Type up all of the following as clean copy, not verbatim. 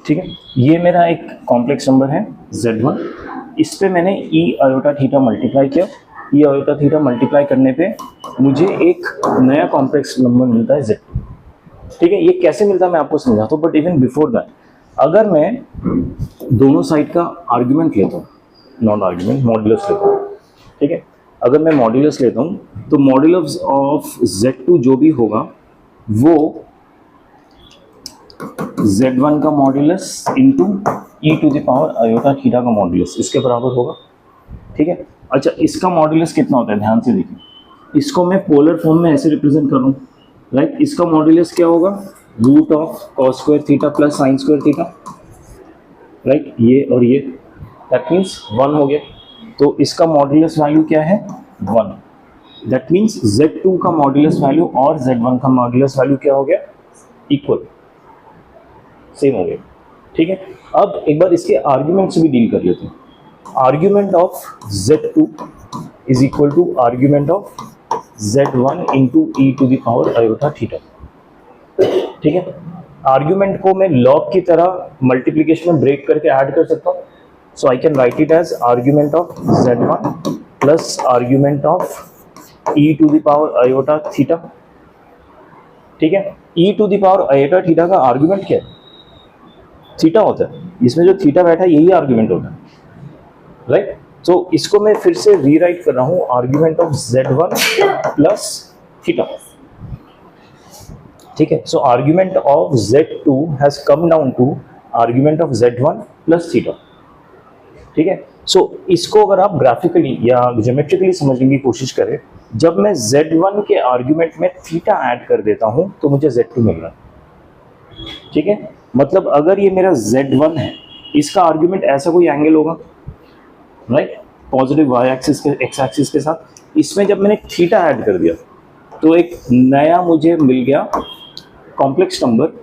ठीक है, ये मेरा एक कॉम्प्लेक्स नंबर है Z1, इस पे मैंने ई आयोटा थीटा मल्टीप्लाई किया, ई आयोटा थीटा मल्टीप्लाई करने पे मुझे एक नया कॉम्प्लेक्स नंबर मिलता है Z2। ठीक है, ये कैसे मिलता है मैं आपको समझाता हूँ, बट इवन बिफोर दैट अगर मैं दोनों साइड का आर्ग्यूमेंट लेता हूँ, नॉट आर्ग्यूमेंट, मॉड्यूलस लेता हूँ, ठीक है, अगर मैं मॉड्यूलस लेता हूँ तो मॉड्यूलस ऑफ Z2 जो भी होगा वो Z1 का modulus into E to the power iota theta का मॉड्यूलस इसके बराबर होगा। ठीक है, अच्छा इसका मॉड्यूलस कितना होता है ध्यान से देखिए, इसको मैं पोलर फॉर्म में ऐसे रिप्रेजेंट कर रहा हूँ, राइट, इसका मॉड्यूलस क्या होगा, root of cos square theta plus sine square theta, right, ये और ये, दैट मीन्स 1 हो गया, तो इसका मॉड्यूलस वैल्यू क्या है 1, दैट मीन्स Z2 का मॉड्यूलस वैल्यू और Z1 का मॉड्यूलस वैल्यू क्या हो गया, इक्वल, सेम हो गया। ठीक है, अब एक बार इसके आर्ग्यूमेंट से भी डील कर लेते हैं। Argument of Z2 is equal to argument of Z1 into E to the power iota theta. ठीक है, आर्ग्यूमेंट को मैं लॉग की तरह मल्टीप्लिकेशन में ब्रेक करके ऐड कर सकता हूँ, so I can write it as argument of Z1 plus argument of e to the power iota theta. ठीक है, e to the power iota theta का आर्ग्यूमेंट क्या है, थीटा होता है, इसमें जो थीटा बैठा है यही आर्ग्यूमेंट होता है, राइट। तो इसको मैं फिर से रीराइट कर रहा हूँ, argument of Z1 plus theta. ठीक है, so argument of Z2 has come down to argument of Z1 plus theta. ठीक है, सो इसको अगर आप ग्राफिकली या ज्योमेट्रिकली समझने की कोशिश करें, जब मैं Z1 के आर्ग्यूमेंट में थीटा ऐड कर देता हूं तो मुझे Z2 मिल रहा है। ठीक है, मतलब अगर ये मेरा Z1 है, इसका आर्ग्यूमेंट ऐसा कोई एंगल होगा, राइट, पॉजिटिव वाई एक्सिस के एक्स एक्सिस के साथ, इसमें जब मैंने थीटा ऐड कर दिया तो एक नया मुझे मिल गया कॉम्प्लेक्स नंबर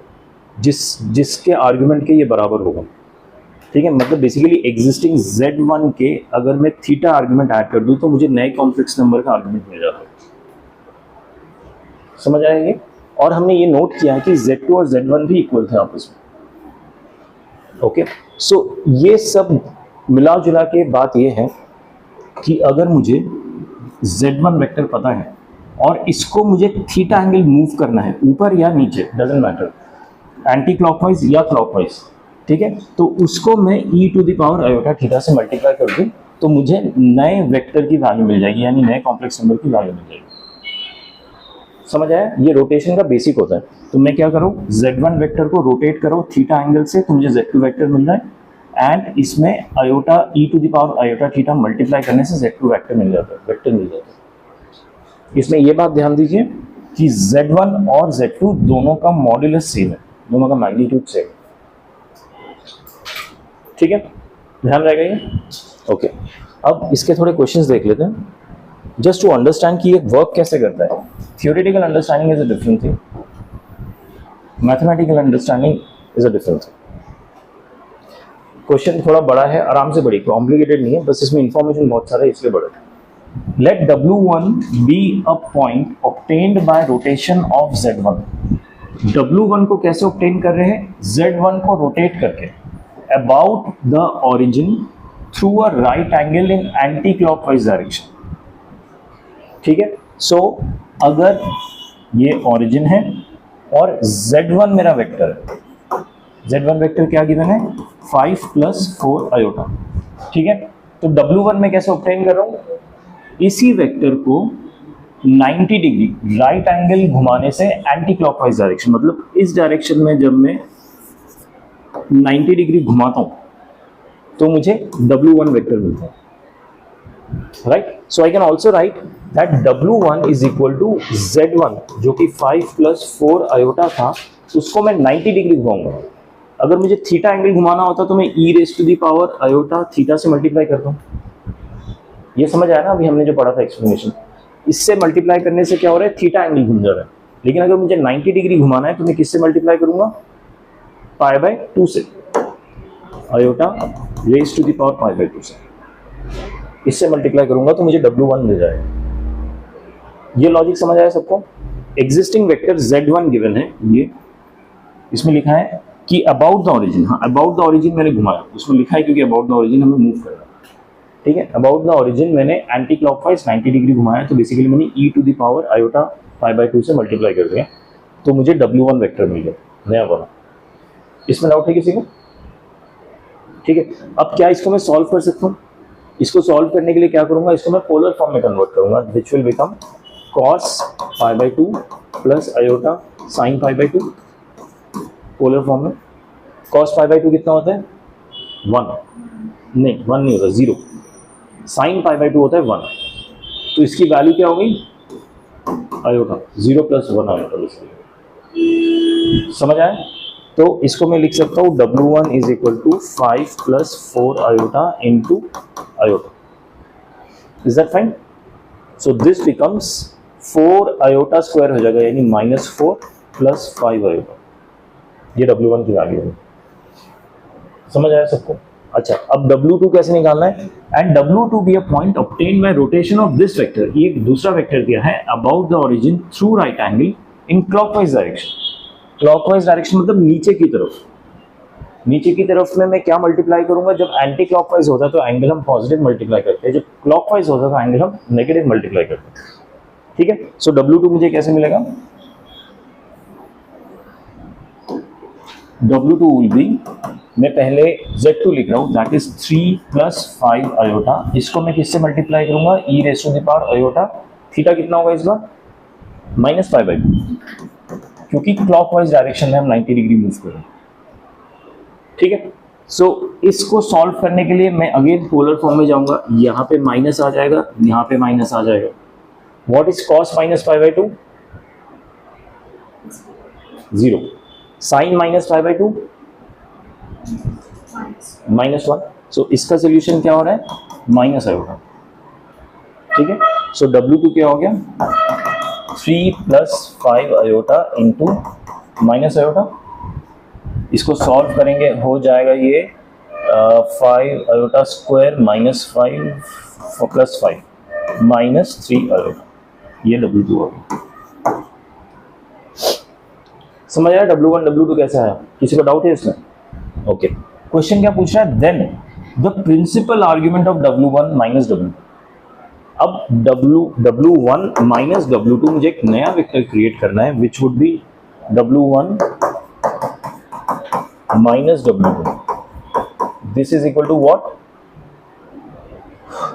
जिसके आर्ग्यूमेंट के ये बराबर होगा। ठीक है, मतलब बेसिकली एग्जिस्टिंग Z1 के अगर मैं थीटा आर्ग्यूमेंट ऐड कर दूं तो मुझे नए कॉम्प्लेक्स नंबर का आर्ग्यूमेंट मिल जाता है। समझ आया ये? और हमने ये नोट किया है कि Z2 और Z1 भी इक्वल थे आपस में। ओके, सो ये सब मिला जुला के बात ये है कि अगर मुझे Z1 वेक्टर पता है और इसको मुझे थीटा एंगल मूव करना है ऊपर या नीचे, डजंट मैटर, एंटी क्लॉकवाइज या क्लॉकवाइज, ठीक है, तो उसको मैं e to the power iota theta से मल्टीप्लाई कर दूं तो मुझे नए वेक्टर की वैल्यू मिल जाएगी, यानी नए कॉम्प्लेक्स नंबर की वैल्यू मिल जाएगी। समझ आया? ये रोटेशन का बेसिक होता है। तो मैं क्या करूं, Z1 वेक्टर को रोटेट करो थीटा एंगल से तो मुझे Z2 वेक्टर मिल जाए, एंड इसमें iota e to the power iota theta multiply करने से Z2 वेक्टर मिल जाता है। इसमें यह बात ध्यान दीजिए कि Z1 और Z2 दोनों का मॉड्यूलस सेम है, दोनों का मैग्नीट्यूड सेम। ठीक है, ध्यान रहेगा ये? ओके, अब इसके थोड़े क्वेश्चंस देख लेते हैं जस्ट टू अंडरस्टैंड कि ये वर्क कैसे करता है। Theoretical understanding is a different thing, mathematical understanding is a different thing. Question थोड़ा बड़ा है, आराम से पढ़िए, कॉम्प्लिकेटेड नहीं है, बस इसमें इंफॉर्मेशन बहुत सारा है इसलिए बड़ा है। Let W1 be a point obtained by rotation of Z1. W1 को कैसे obtain कर रहे हैं? Z1 को rotate करके about the origin through a right angle in anti-clockwise direction. ठीक है, so अगर ये origin है और Z1 मेरा वेक्टर है, Z1 वेक्टर क्या गिवन है 5 + 4 आयोटा। ठीक है, तो W1 में कैसे obtain कर रहा हूँ, इसी वेक्टर को 90 डिग्री राइट एंगल घुमाने से एंटी क्लॉकवाइज डायरेक्शन, मतलब इस डायरेक्शन में जब मैं 90 डिग्री घुमाता हूं तो मुझे W1 वेक्टर मिलता है, right. So I can also write that W1 is equal to Z1 जो कि 5 + 4 आयोटा था, उसको मैं 90 डिग्री घुमाऊंगा। अगर मुझे थीटा एंगल घुमाना होता तो मैं e⁻⁴ आयोटा थीटा से मल्टीप्लाई करता हूँ। ये समझ आया ना अभी हमने जो पढ़ा था एक्सप्लेनेशन, इससे मल्टीप्लाई करने से क्या हो रहा है, थीटा एंगल घूम जा रहा है। लेकिन अगर मुझे 90 डिग्री घुमाना है तो मैं किससे मल्टीप्लाई करूंगा, π/2 से, iota raise to the power π/2 से, इससे मल्टीप्लाई करूंगा तो मुझे W1 मिल जाएगा। ये लॉजिक समझ आया सबको? एग्जिस्टिंग वेक्टर Z1 गिवन है, ये इसमें लिखा है कि अबाउट द ओरिजिन, हाँ अबाउट द ओरिजिन मैंने घुमाया, उसमें लिखा है क्योंकि अबाउट द ओरिजिन हमें मूव करना है, ठीक है। अबाउट द ओरिजिन मैंने एंटी क्लॉकवाइज 90 डिग्री घुमाया, तो बेसिकली मैंने e to the power iota 5/2 से मल्टीप्लाई कर दिया, तो मुझे W1 वेक्टर मिल गया नया वाला। इसमें डाउट है किसी को? ठीक है। अब क्या इसको मैं सॉल्व कर सकता हूँ? इसको सॉल्व करने के लिए क्या करूंगा, इसको मैं पोलर फॉर्म में कन्वर्ट करूंगा, which will become cos 5/2 plus iota sin 5/2 polar form में। cos 5/2 कितना होता है? 1 नहीं, 1 नहीं होता, 0। sin 5/2 होता है 1, तो इसकी वैल्यू क्या होगी? Iota 0 plus 1 iota. समझ आया? तो इसको मैं लिख सकता हूँ W1 is equal to 5 plus 4 iota into iota. Is that fine? So this becomes 4 iota square हो जाएगा, यानी -4 प्लस 5 आयोटा, ये W1 की वैल्यू है। समझ आया सबको? अच्छा, अब W2 कैसे निकालना है? And W2 be a point obtained by rotation of this vector, ये दूसरा वेक्टर दिया है, about the origin through right angle in clockwise direction. Clockwise direction मतलब नीचे की तरफ। नीचे की तरफ में मैं क्या मल्टीप्लाई करूंगा? जब एंटी क्लॉकवाइज होता है तो एंगल हम पॉजिटिव मल्टीप्लाई करते हैं, जब क्लॉकवाइज होता है तो एंगल हम नेगेटिव मल्टीप्लाई करते हैं, ठीक है। सो W2 मुझे कैसे मिलेगा? W2 विल बी, मैं पहले Z2 लिख रहा हूँ, दैट इज 3 प्लस 5 आयोटा, इसको मैं किससे मल्टीप्लाई करूंगा? e raise to the power iota. Theta कितना होगा इस बार? -5/2, क्योंकि क्लॉकवाइज डायरेक्शन में हम 90 डिग्री मूव कर रहे हैं, ठीक है। सो इसको सॉल्व करने के लिए मैं अगेन पोलर फॉर्म में जाऊंगा, यहाँ पे माइनस आ जाएगा, यहाँ पे माइनस आ जाएगा। What is cos -5/2? 0। sin -5/2? -1। सो इसका सोल्यूशन क्या हो रहा है? माइनस आयोटा, ठीक है। सो W2 क्या हो गया? 3 plus 5 iota into minus iota. इसको सॉल्व करेंगे, हो जाएगा ये 5 आयोटा स्क्वायर -5 प्लस 5 -3 आयोटा, ये W2 हो गया। समझ आया W1 W2 कैसे आया? किसी को डाउट है इसमें? ओके। क्वेश्चन क्या पूछ रहा है? Then the principal argument of W1 minus W2। अब W1 माइनस W2 मुझे एक नया वेक्टर क्रिएट करना है, which would be W1 minus W2। This is equal to what?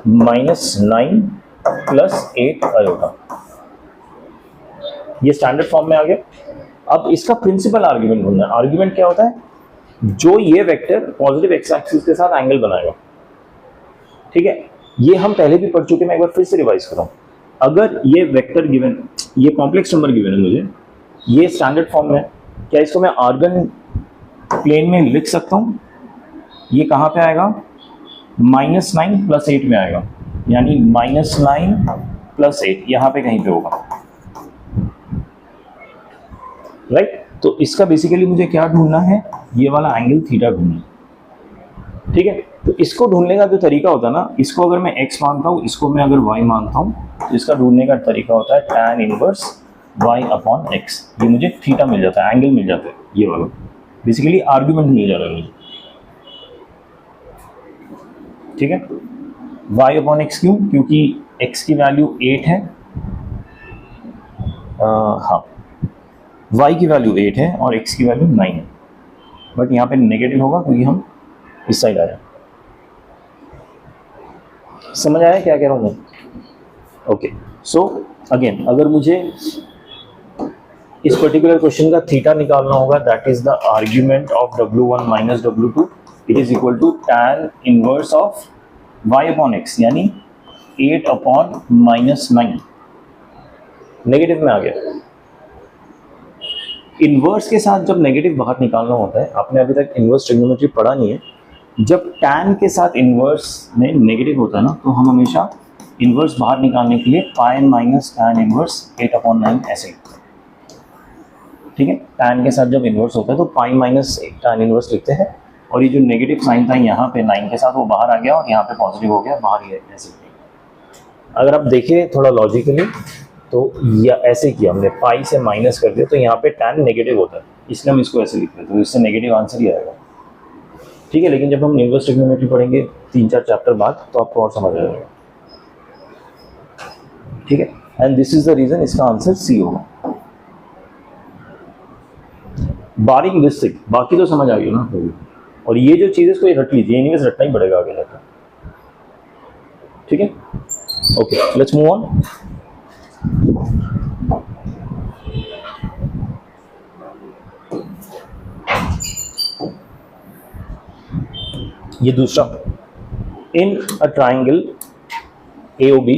-9 plus 8 iota. ये स्टैंडर्ड फॉर्म में आ गया। अब इसका प्रिंसिपल आर्ग्यूमेंट ढूंढना है। आर्ग्यूमेंट क्या होता है? जो ये वेक्टर पॉजिटिव एक्स एक्सिस के साथ एंगल बनाएगा, ठीक है। ये हम पहले भी पढ़ चुके हैं, मैं एक बार फिर से रिवाइज कर रहा हूं। अगर ये वेक्टर गिवन, ये कॉम्प्लेक्स नंबर गिवन है मुझे, ये स्टैंडर्ड फॉर्म में, क्या इसको मैं आर्गन प्लेन में लिख सकता हूं? ये कहां पे आएगा? -9 प्लस 8 में आएगा, यानी -9 प्लस 8 यहां पे कहीं पे होगा, राइट। तो इसका बेसिकली मुझे क्या ढूंढना है? ये वाला एंगल थीटा ढूंढना है, ठीक है। तो इसको ढूंढने का जो तरीका होता है ना, इसको अगर मैं x मानता हूँ, इसको मैं अगर y मानता हूँ, तो इसका ढूंढने का तरीका होता है tan इनवर्स y/x। ये मुझे थीटा मिल जाता है, एंगल मिल जाता है, ये वाला बेसिकली आर्ग्यूमेंट मिल जा रहा है मुझे, ठीक है। y/x क्यों? क्योंकि x की वैल्यू 8 है, हाँ y की वैल्यू 8 है और x की वैल्यू 9 है, बट यहाँ पे नेगेटिव होगा क्योंकि हम इस साइड आया। समझ आया क्या कह रहा हूँ मैं? ओके। सो अगेन, अगर मुझे इस पर्टिकुलर क्वेश्चन का थीटा निकालना होगा, that is the argument of W1 minus W2, it is equal to tan inverse of y/x, यानी 8/-9। नेगेटिव में आ गया। इन्वर्स के साथ जब नेगेटिव बाहर निकालना होता है, आपने अभी तक इन्वर्स ट्रिग्नोमेट्री पढ़ा नहीं है, जब tan के साथ इन्वर्स में नेगेटिव होता है ना, तो हम हमेशा इन्वर्स बाहर निकालने के लिए पाई माइनस tan इन्वर्स 8/9 ऐसे, ठीक है। tan के साथ जब इन्वर्स होता है तो पाई माइनस tan इन्वर्स लिखते हैं, और ये जो नेगेटिव साइन था यहाँ पे 9 के साथ, वो बाहर आ गया और यहाँ पे पॉजिटिव हो गया, बाहर ये ऐसे। अगर आप देखें थोड़ा लॉजिकली, तो या ऐसे किया हमने, पाई से माइनस कर दिया, तो यहाँ पे tan नेगेटिव होता है, इसलिए हम इसको ऐसे लिख रहे हैं, तो इससे नेगेटिव आंसर ही आएगा। ठीक है, लेकिन जब हम इनवर्स ट्रिग्नोमेट्री पढ़ेंगे 3-4 चैप्टर बाद तो आपको और समझ आ जाएगा। ठीक है, and this is the reason इसका आंसर सी होगा। बारिंग दिस थिंग, बाकी तो समझ आ गई ना। और ये जो चीज़ है इसको रट लीजिए, इन्हीं रटना ही पड़ेगा आगे जाकर। ठीक है, ओके, लेट्स मूव ऑन। ये दूसरा, in a triangle AOB,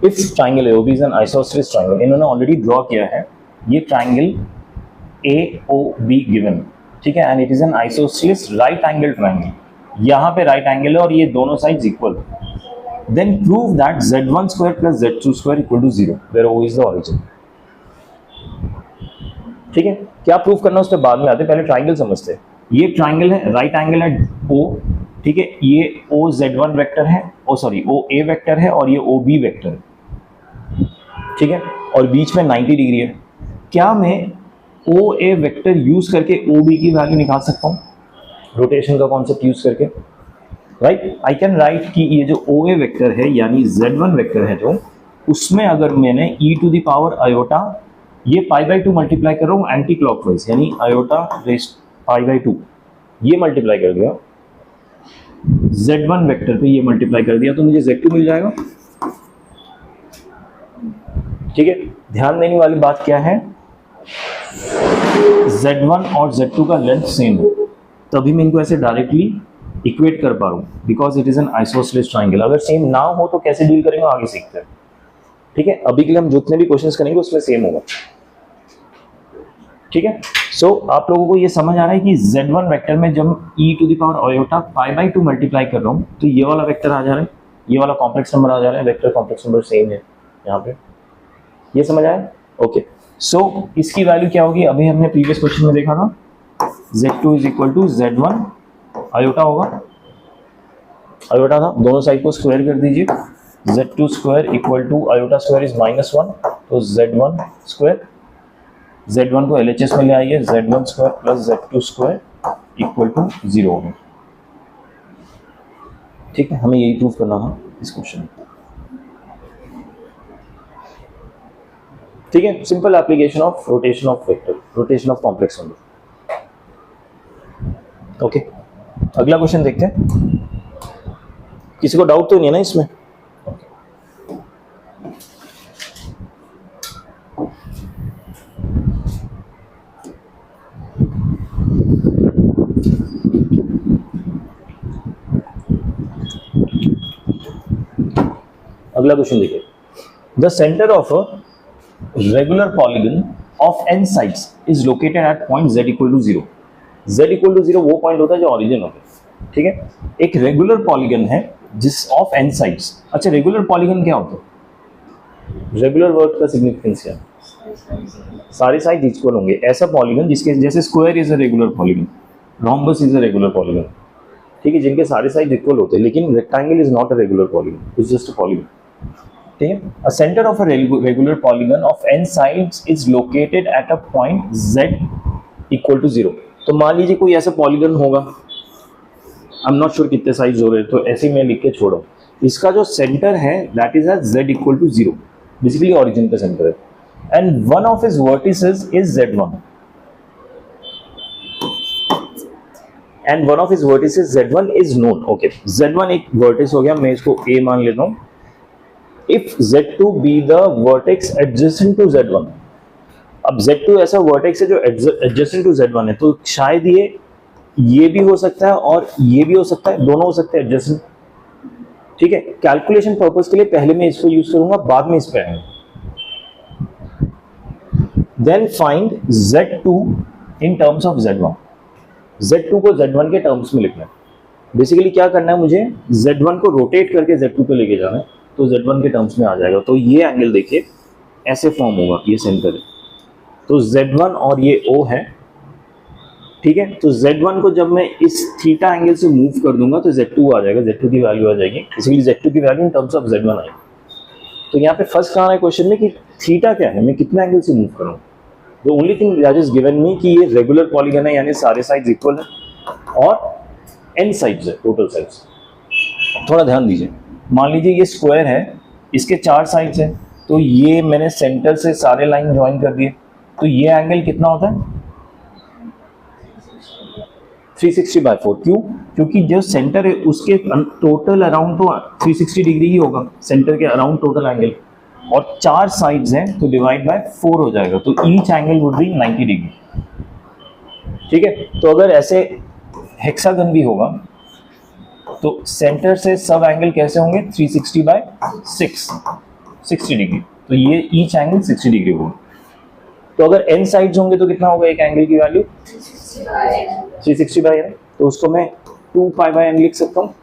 if triangle AOB is an isosceles triangle, इन्होंने ऑलरेडी ड्रॉ किया है ये ट्राइंगल AOB गिवन, ठीक है, and it is an isosceles right angle triangle. यहाँ पे राइट एंगल है और ये दोनों sides equal. Then prove that Z1 square plus Z2 square equal to 0 where O is the origin. ठीक है, क्या प्रूव करना उस पर बाद में आते, पहले ट्राइंगल समझते हैं। ये ट्राइंगल है, राइट एंगल है O, ठीक है, ये OZ1 वेक्टर है, OA वेक्टर है और ये OB वेक्टर है। ठीक है, और बीच में 90 डिग्री है। क्या मैं OA वेक्टर यूज करके OB की वैल्यू निकाल सकता हूँ रोटेशन का कॉन्सेप्ट यूज करके? राइट, आई कैन राइट कि ये जो OA वेक्टर है यानी Z1 वेक्टर है जो, उसमें अगर मैंने e to the power iota, ये π/2 मल्टीप्लाई कर रहा हूँ एंटी क्लॉकवाइज, यानी आयोटा रेस्ट π/2 ये मल्टीप्लाई कर दिया Z1 वेक्टर पे, ये मल्टीप्लाई कर दिया तो मुझे Z2 मिल जाएगा। ठीक है, ध्यान देने वाली बात क्या है, Z1 और Z2 का लेंथ सेम है, तभी मैं इनको ऐसे डायरेक्टली इक्वेट कर पा रहा हूँ, because it is an isosceles triangle. अगर सेम ना हो तो कैसे डील करेंगे आगे सीखते हैं। ठीक है, अभी के लिए हम जितने भी क्वेश्चंस करेंगे उसमें सेम होगा। ठीक है, सो आप लोगों को ये समझ आ रहा है कि Z1 वेक्टर में जब e to the power iota π/2 multiply कर रहा हूँ तो ये वाला वेक्टर आ जा रहा है, ये वाला कॉम्प्लेक्स नंबर आ जा रहा है, वेक्टर कॉम्प्लेक्स नंबर सेम है यहाँ पे। ये समझ आया? ओके, सो इसकी वैल्यू क्या होगी, अभी हमने प्रीवियस क्वेश्चन में देखा था, Z2 is equal to Z1 iota होगा, आयोटा था, दोनों साइड को स्क्वायर कर दीजिए, Z2 square equal to iota square is -1, तो Z1 स्क्वायर, Z1 को LHS में ले आइए, Z1 square plus Z2 square equal to 0 होगा। ठीक है, हमें यही प्रूव करना था इस क्वेश्चन में। ठीक है, simple application of rotation of vector, rotation of complex number. Okay, अगला क्वेश्चन देखते हैं। किसी को डाउट तो नहीं है ना इसमें? अगला क्वेश्चन देखिए, the centre of a regular polygon of n sides is located at point z equal to 0। z equal to 0 वो पॉइंट होता है जो ऑरिजिन होता है। ठीक है, एक रेगुलर पॉलीगन है जिस ऑफ n साइड्स। अच्छा, रेगुलर पॉलीगन क्या होता है? रेगुलर वर्ड का सिग्निफिकेंस क्या है? सारे साइड इक्वल होंगे, ऐसा पॉलीगन जिसके, जैसे square is a regular polygon, rhombus is a regular polygon, ठीक है, जिनके सारे साइड इक्वल होते हैं। लेकिन rectangle is not a regular polygon, it's just a polygon. ठीक है, a centre of a regular polygon of n sides is located at a point z equal to 0। तो मान लीजिए कोई ऐसा पॉलीगन होगा, आई एम नॉट श्योर कितने sides हो रहे हैं, तो ऐसे ही मैं लिख के छोड़ा, इसका जो सेंटर है that is at z equal to 0, basically origin का सेंटर है, and one of his vertices is z1, and one of his vertices z1 is known. Okay, z1 एक वर्टिस हो गया, मैं इसको a मान लेता हूं। If z2 be the vertex adjacent to z1, अब z2 ऐसा वर्टेक्स है जो एडजेसेंट टू z1 है, तो शायद ये भी हो सकता है और ये भी हो सकता है, दोनों हो सकते हैं एडजेसेंट। ठीक है, कैलकुलेशन पर्पस के लिए पहले मैं इसको यूज करूंगा, बाद में इस पे आएंगे। Then find z2 in terms of z1, z2 को z1 के टर्म्स में लिखना है। बेसिकली क्या करना है, मुझे z1 को रोटेट करके z2 पे लेके जाना है, तो z1 के टर्म्स में आ जाएगा। तो ये एंगल देखिए ऐसे फॉर्म होगा, ये सेंटर है, तो z1 और ये O है। ठीक है, तो z1 को जब मैं इस थीटा एंगल से मूव कर दूंगा तो z2 आ जाएगा, z2 की वैल्यू आ जाएगी, इसीलिए z2 की value in terms of z1 आएगी। तो यहाँ पे फर्स्ट कहा है क्वेश्चन में कि थीटा क्या है, मैं कितना एंगल से मूव करूँ, the only thing that is given me कि ये रेगुलर पॉलीगन है, यानी सारे साइड्स इक्वल है और n साइड्स है, टोटल साइड्स। थोड़ा ध्यान दीजिए, मान लीजिए ये स्क्वायर है, इसके 4 साइड्स हैं, तो ये मैंने सेंटर से सारे लाइन ज्वाइन कर दिए, तो ये एंगल कितना होता है 360/4। क्यों? क्योंकि जो सेंटर है उसके टोटल अराउंड तो 360 डिग्री ही होगा, सेंटर के अराउंड टोटल एंगल, और 4 साइड्स हैं तो डिवाइड बाय 4 हो जाएगा, तो each angle would be 90 degree. ठीक है, तो अगर ऐसे हेक्सागन भी होगा तो सेंटर से सब एंगल कैसे होंगे 360/6, 60 डिग्री, तो ये ईच एंगल 60 डिग्री होगा। तो अगर n साइड्स होंगे तो कितना होगा एक एंगल की वैल्यू 360/n, तो उसको मैं 2π/n लिख सकता हूँ।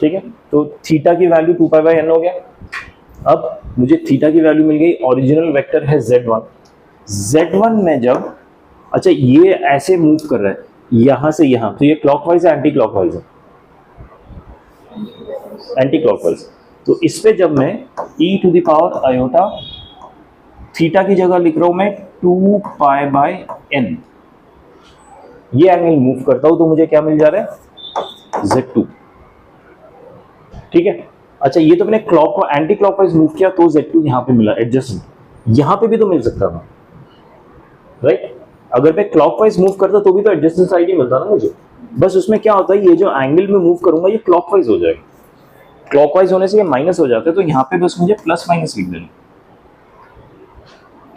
ठीक है, तो थीटा की वैल्यू 2π/n हो गया। अब मुझे थीटा की वैल्यू मिल गई, ओरिजिनल वेक्टर है z1। z1 में जब, अच्छा ये ऐसे मूव कर रहा है यहां से यहां, तो ये क्लॉकवाइज है एंटी क्लॉकवाइज है, एंटी क्लॉकवाइज। तो इस पे जब मैं e⁻i थीटा की जगह लिख रहा हूं मैं 2π/n, ये एंगल मूव करता हूं तो मुझे क्या मिल जा रहा है z2। ठीक है, अच्छा ये तो मैंने क्लॉक एंटी क्लॉकवाइज मूव किया तो z2 यहां पे मिला एडजस्टेंट, यहां पे भी तो मिल सकता था राइट। अगर मैं क्लॉकवाइज मूव करता तो भी तो एडजस्टेंट साइड ही मिलता ना मुझे, बस उसमें क्या होता है ये जो एंगल में मूव करूंगा ये क्लॉकवाइज हो जाएगा, क्लॉकवाइज होने से ये माइनस हो जाता है, तो यहाँ पे बस मुझे प्लस माइनस लिख देना।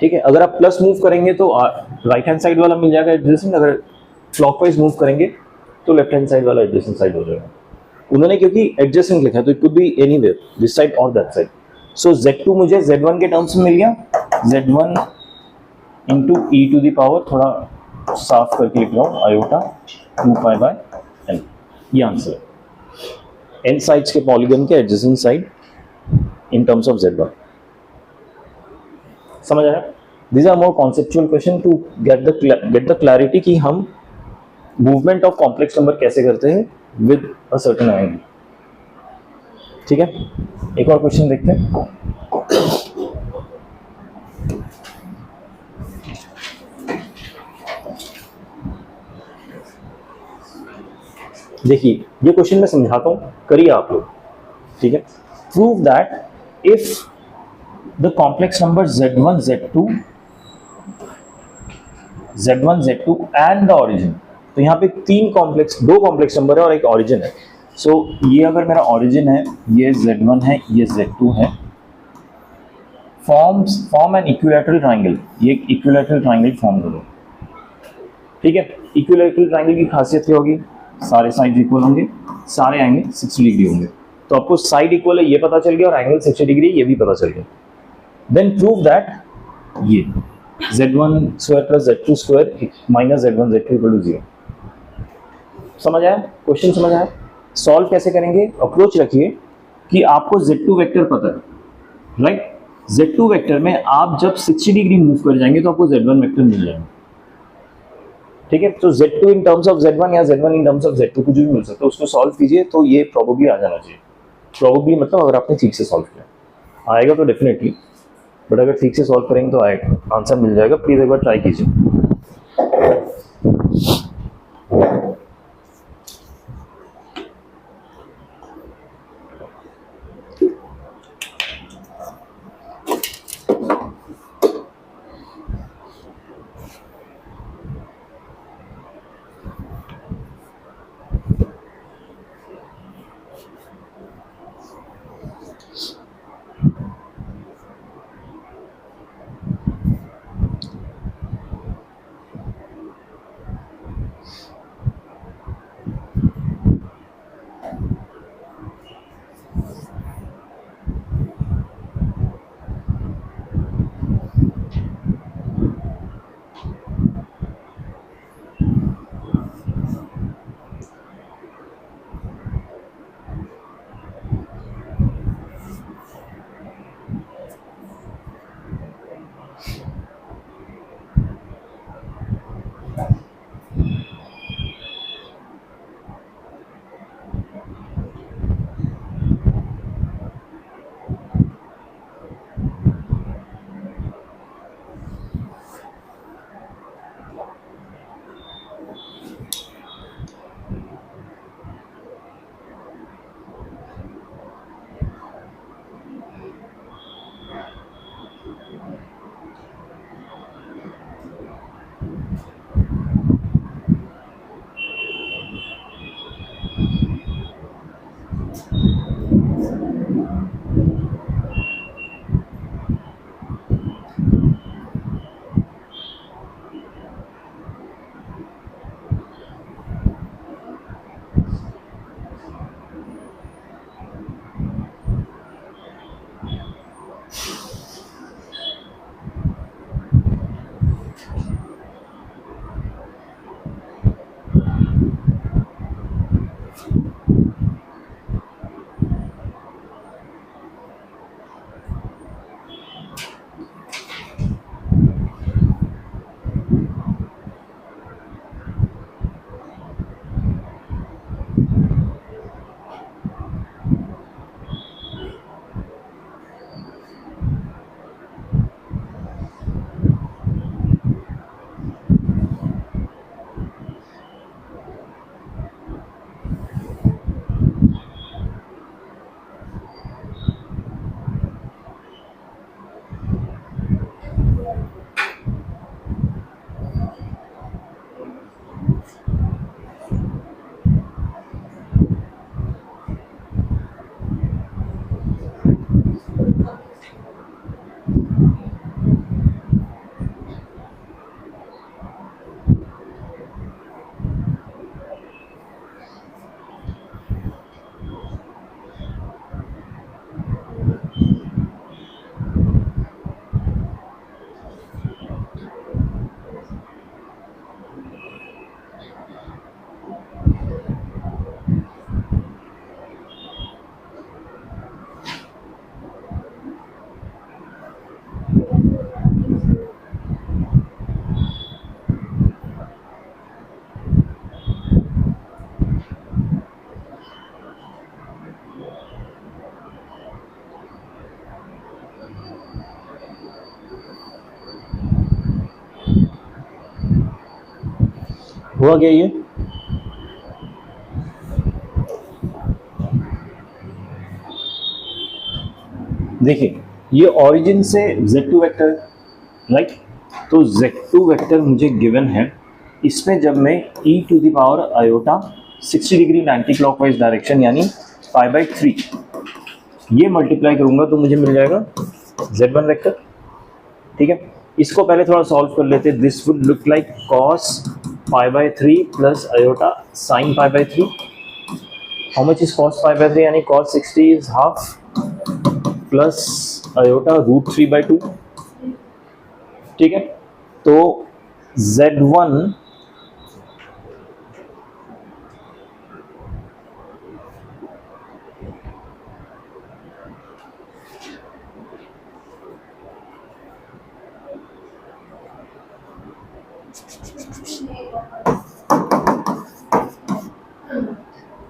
ठीक है, अगर आप प्लस मूव करेंगे तो राइट हैंड साइड वाला मिल जाएगा एडजेसेंट, अगर क्लॉकवाइज मूव करेंगे तो लेफ्ट हैंड साइड वाला एडजेसेंट साइड हो जाएगा। उन्होंने क्योंकि एडजेसेंट लिखा है तो it could be anywhere, this side और दैट साइड। सो z2 मुझे z1 के टर्म्स में मिल गया, z1 इंटू e⁻, थोड़ा साफ करके लिख रहा हूँ आयोटा 2π/n, ये आंसर है n साइड्स के पॉलीगन के adjacent side in terms of z1। समझ आया? These are more conceptual question to get the clarity कि हम मूवमेंट ऑफ कॉम्प्लेक्स नंबर कैसे करते हैं विद अ सर्टेन एंगल। ठीक है, एक और क्वेश्चन देखते हैं। देखिए ये क्वेश्चन मैं समझाता हूं, करिए आप लोग। ठीक है, prove that if the complex number z1 z2 and the origin, तो यहाँ पे दो कॉम्प्लेक्स नंबर है और एक ऑरिजिन है। सो ये अगर मेरा ऑरिजिन है, ये z1 है, ये z2 है, फॉर्म एन इक्विलैटरल ट्राइंगल, ये एक इक्विलैटरल ट्राइंगल फॉर्म करो। ठीक है, इक्विलैटरल ट्राइंगल की खासियत क्या होगी, सारे साइड इक्वल होंगे, सारे एंगल 60 डिग्री होंगे। तो आपको साइड इक्वल है ये पता चल गया और एंगल 60 डिग्री ये भी पता चल गया। देन प्रूव दैट ये z1² + z2² minus z1 z2 = 0। समझ आया क्वेश्चन? समझ आया? सॉल्व कैसे करेंगे? अप्रोच रखिए कि आपको z2 वेक्टर पता है राइट। z2 वेक्टर में आप जब 60 डिग्री मूव कर जाएंगे तो आपको z1 वेक्टर मिल जाएगा। ठीक है, तो z2 in terms of z1 या z1 in terms of z2 कुछ भी मिल सकता है, उसको सॉल्व कीजिए तो ये प्रोबेबली आ जाना चाहिए। प्रोबेबली मतलब अगर आपने ठीक से सॉल्व किया आएगा तो डेफिनेटली, बट अगर ठीक से सॉल्व करेंगे तो आएगा, आंसर मिल जाएगा। प्लीज एक बार ट्राई कीजिए। हुआ क्या ये? देखिए ये ओरिजिन से z2 वेक्टर, राइट? तो z2 वेक्टर मुझे गिवन है। इसमें जब मैं e to the power iota 60 degree 90 clockwise direction यानी π/3 ये मल्टीप्लाई करूंगा तो मुझे मिल जाएगा z1 वेक्टर। ठीक है, इसको पहले थोड़ा सॉल्व कर लेते हैं। This would look like cos π/3 plus iota sin π/3। How much is cos π/3 यानी cos 60 is half plus iota √3/2। ठीक है, तो z1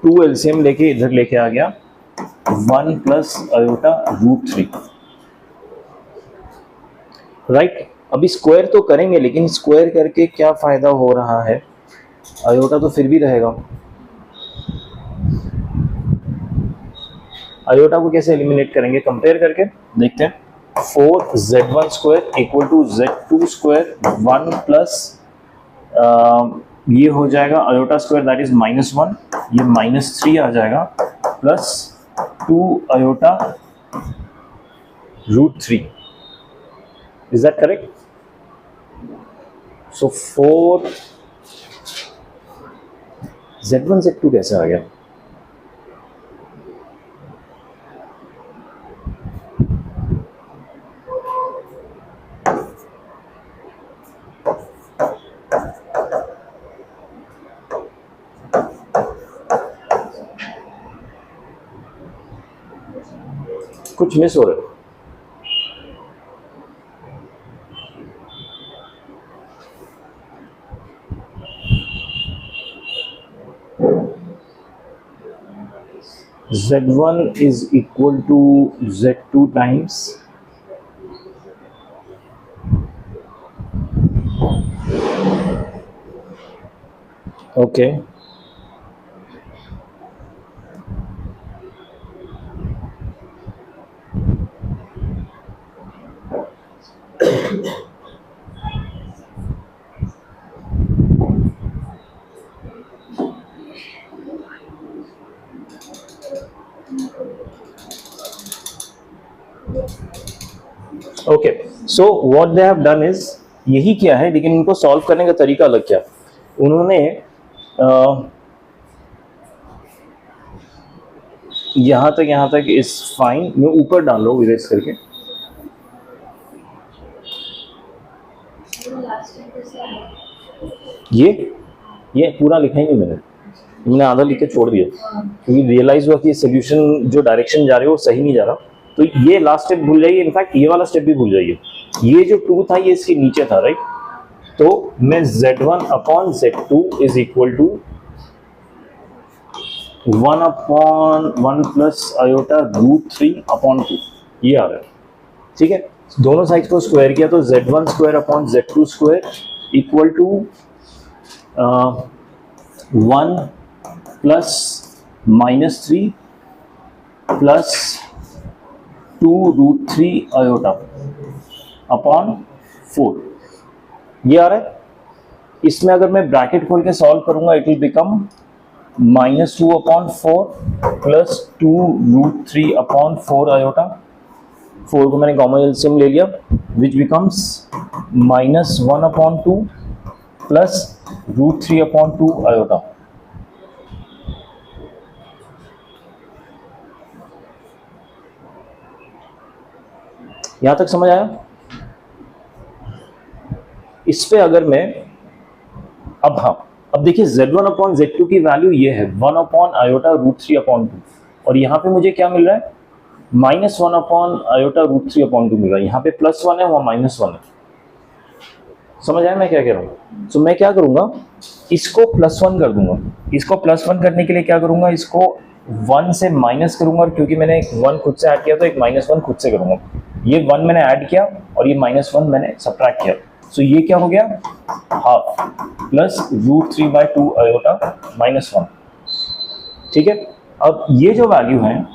2 एलसीएम लेके इधर लेके आ गया 1 प्लस आयोटा √3, राइट? अभी स्क्वायर तो करेंगे लेकिन स्क्वायर करके क्या फायदा हो रहा है, आयोटा तो फिर भी रहेगा। आयोटा को कैसे एलिमिनेट करेंगे, कंपेयर करके देखते हैं। 4z1 square equal to z2 square 1 plus ये हो जाएगा आयोटा स्क्वायर दैट इज -1, ये -3 आ जाएगा plus 2 iota √3। Is that correct? So 4 z1 z2 कैसे आ गया? कुछ मिस हो रहा है। z1 is equal to z2 times okay okay, so what they have done is यही किया है, लेकिन उनको सॉल्व करने का तरीका अलग क्या। उन्होंने यहाँ तक इस फाइन में ऊपर डाल लो इरेज करके। ये पूरा लिखा ही नहीं मैंने आधा लिख के छोड़ दिया क्योंकि रियलाइज हुआ कि सोल्यूशन जो डायरेक्शन जा रहे हो वो सही नहीं जा रहा। तो ये लास्ट स्टेप भूल जाइए, इनफैक्ट ये वाला स्टेप भी भूल जाइए। ये जो 2 था ये इसके नीचे था, राइट? तो मैं z1 upon z2 is equal to 1/1 plus iota √3 upon 2 ये आ रहा है। ठीक है, दोनों साइड को स्क्वायर किया तो z1 square upon z2 square equal to 1 plus -3 plus 2√3 iota upon 4 ये आ रहा है। इसमें अगर मैं ब्रैकेट खोल के सॉल्व करूंगा it will become -2/4 plus 2√3 upon 4 iota. 4 को मैंने कॉमन एलसीएम ले लिया विच बिकम्स -1/2 प्लस √3/2 आयोटा। यहां तक समझ आया? इस पे अगर मैं अब देखिए z1 अपॉन z2 की वैल्यू ये है 1 अपॉन आयोटा √3/2 और यहाँ पे मुझे क्या मिल रहा है -1 अपॉन आयोटा √3/2 मिल रहा है। यहाँ पे +1 है, वहाँ -1 है। समझ आया मैं क्या कह रहा हूँ? तो मैं क्या करूंगा, इसको +1 कर दूंगा। इसको +1 करने के लिए क्या करूंगा, इसको 1 से माइनस करूंगा और क्योंकि मैंने एक 1 खुद से ऐड किया तो एक -1 खुद से करूंगा। ये 1 मैंने ऐड किया और ये -1 मैंने सब्ट्रैक्ट किया। सो ये क्या हो गया, हाफ प्लस √3/2 आयोटा -1। ठीक है, अब ये जो वैल्यू है,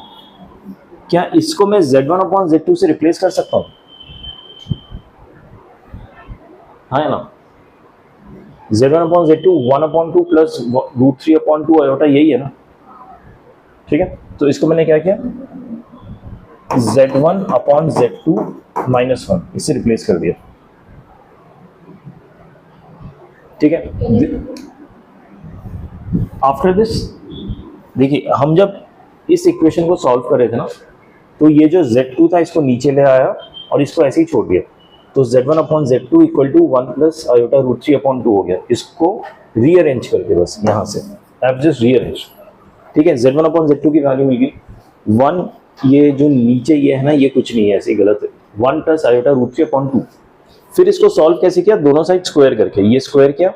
क्या इसको मैं Z1/Z2 से रिप्लेस कर सकता हूं? हाँ है ना, Z1/Z2 1/2 प्लस √3/2 आयोटा, यही है ना। ठीक है, तो इसको मैंने क्या किया, Z1/Z2 -1 इससे रिप्लेस कर दिया। ठीक है, आफ्टर दिस देखिए, हम जब इस इक्वेशन को सॉल्व कर रहे थे ना, तो ये जो Z2 था इसको नीचे ले आया और इसको ऐसे ही छोड़ दिया, तो Z1/Z2 equal to 1 plus iota √3/2 हो गया। इसको रीअरेंज करके बस यहाँ से आप जस्ट रीअरेंज। ठीक है, Z1/Z2 की वैल्यू मिल गई 1, ये जो नीचे ये है ना, ये कुछ नहीं है, ऐसे ही गलत है, 1 प्लस आयोटा √3/2। फिर इसको सॉल्व कैसे किया, दोनों साइड स्क्वायर करके, ये स्क्वायर किया,